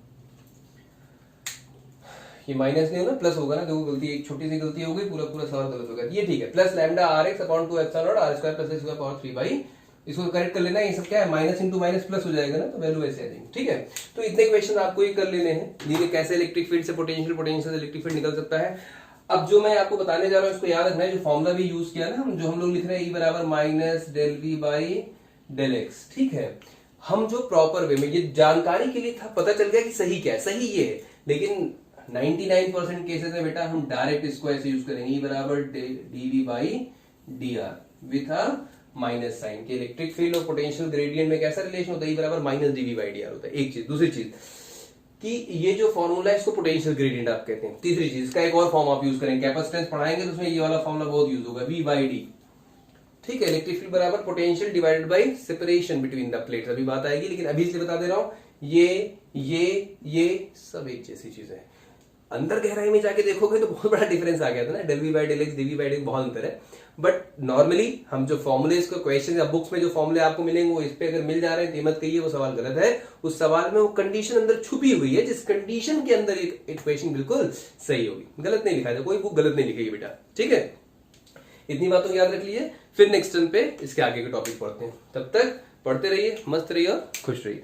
ये माइनस नहीं होगा प्लस होगा ना, देखो गलती, एक छोटी सी गलती हो गई, पूरा पूरा सवाल गलत हो गया, ये ठीक है, plus lambda r x upon 2 epsilon r square plus x square power 3/, इसको करेक्ट कर लेना, ये सब क्या है माइनस इंटू माइनस प्लस हो जाएगा ना, तो वैल्यू ऐसे आ जाएगी, ठीक है। तो इतने क्वेश्चन आपको ही कर लेने हैं, लीनियर कैसे इलेक्ट्रिक फील्ड से पोटेंशियल, पोटेंशियल से इलेक्ट्रिक फील्ड निकल सकता है। अब जो मैं आपको बताने जा रहा हूं इसको याद रखना है, जो फॉर्मूला भी यूज किया ना हम, जो हम लोग लिख रहे हैं E बराबर minus del we by del x, ठीक है। हम जो प्रॉपर वे में, ये जानकारी के लिए था, पता चल गया कि सही क्या है, सही ये है, लेकिन 99% केसेस में बेटा हम डायरेक्ट इसको ऐसे यूज करेंगे, E बराबर dv by dr with a minus sign, के इलेक्ट्रिक फील्ड और पोटेंशियल ग्रेडियंट में कैसा रिलेशन होता है, E बराबर माइनस dv बाई dr होता है, एक चीज। दूसरी चीज कि ये जो फॉर्मूला है इसको पोटेंशियल ग्रेडियंट आप कहते हैं। तीसरी चीज, इसका एक और फॉर्म आप यूज करेंगे, कैपेसिटेंस पढ़ाएंगे तो उसमें ये वाला फॉर्मूला बहुत यूज होगा, V बाई डी, ठीक है। इलेक्ट्रिक फील्ड बराबर potential divided by separation between the plates, अभी बात आएगी, लेकिन अभी इसलिए बता दे रहा हूं, ये सब एक जैसी चीज है। अंदर गहराई में जाके देखोगे तो बहुत बड़ा डिफरेंस आ गया था ना, del we by del x, d v by d बहुत अंतर है। बट नॉर्मली हम जो फॉर्मूले इसको क्वेश्चन या बुक्स में जो फॉर्मूले आपको मिलेंगे वो इस पे अगर मिल जा रहे हैं तो मत कहिए वो सवाल गलत है, उस सवाल में वो कंडीशन अंदर छुपी हुई है, जिस कंडीशन के अंदर एक इक्वेशन बिल्कुल सही होगी। गलत नहीं लिखा है, कोई बुक गलत नहीं लिखेगी बेटा, ठीक है। इतनी बातों याद रख लीजिए, फिर नेक्स्ट टर्न पे इसके आगे के टॉपिक पढ़ते हैं, तब तक पढ़ते रहिए, मस्त रहिए और खुश रहिए।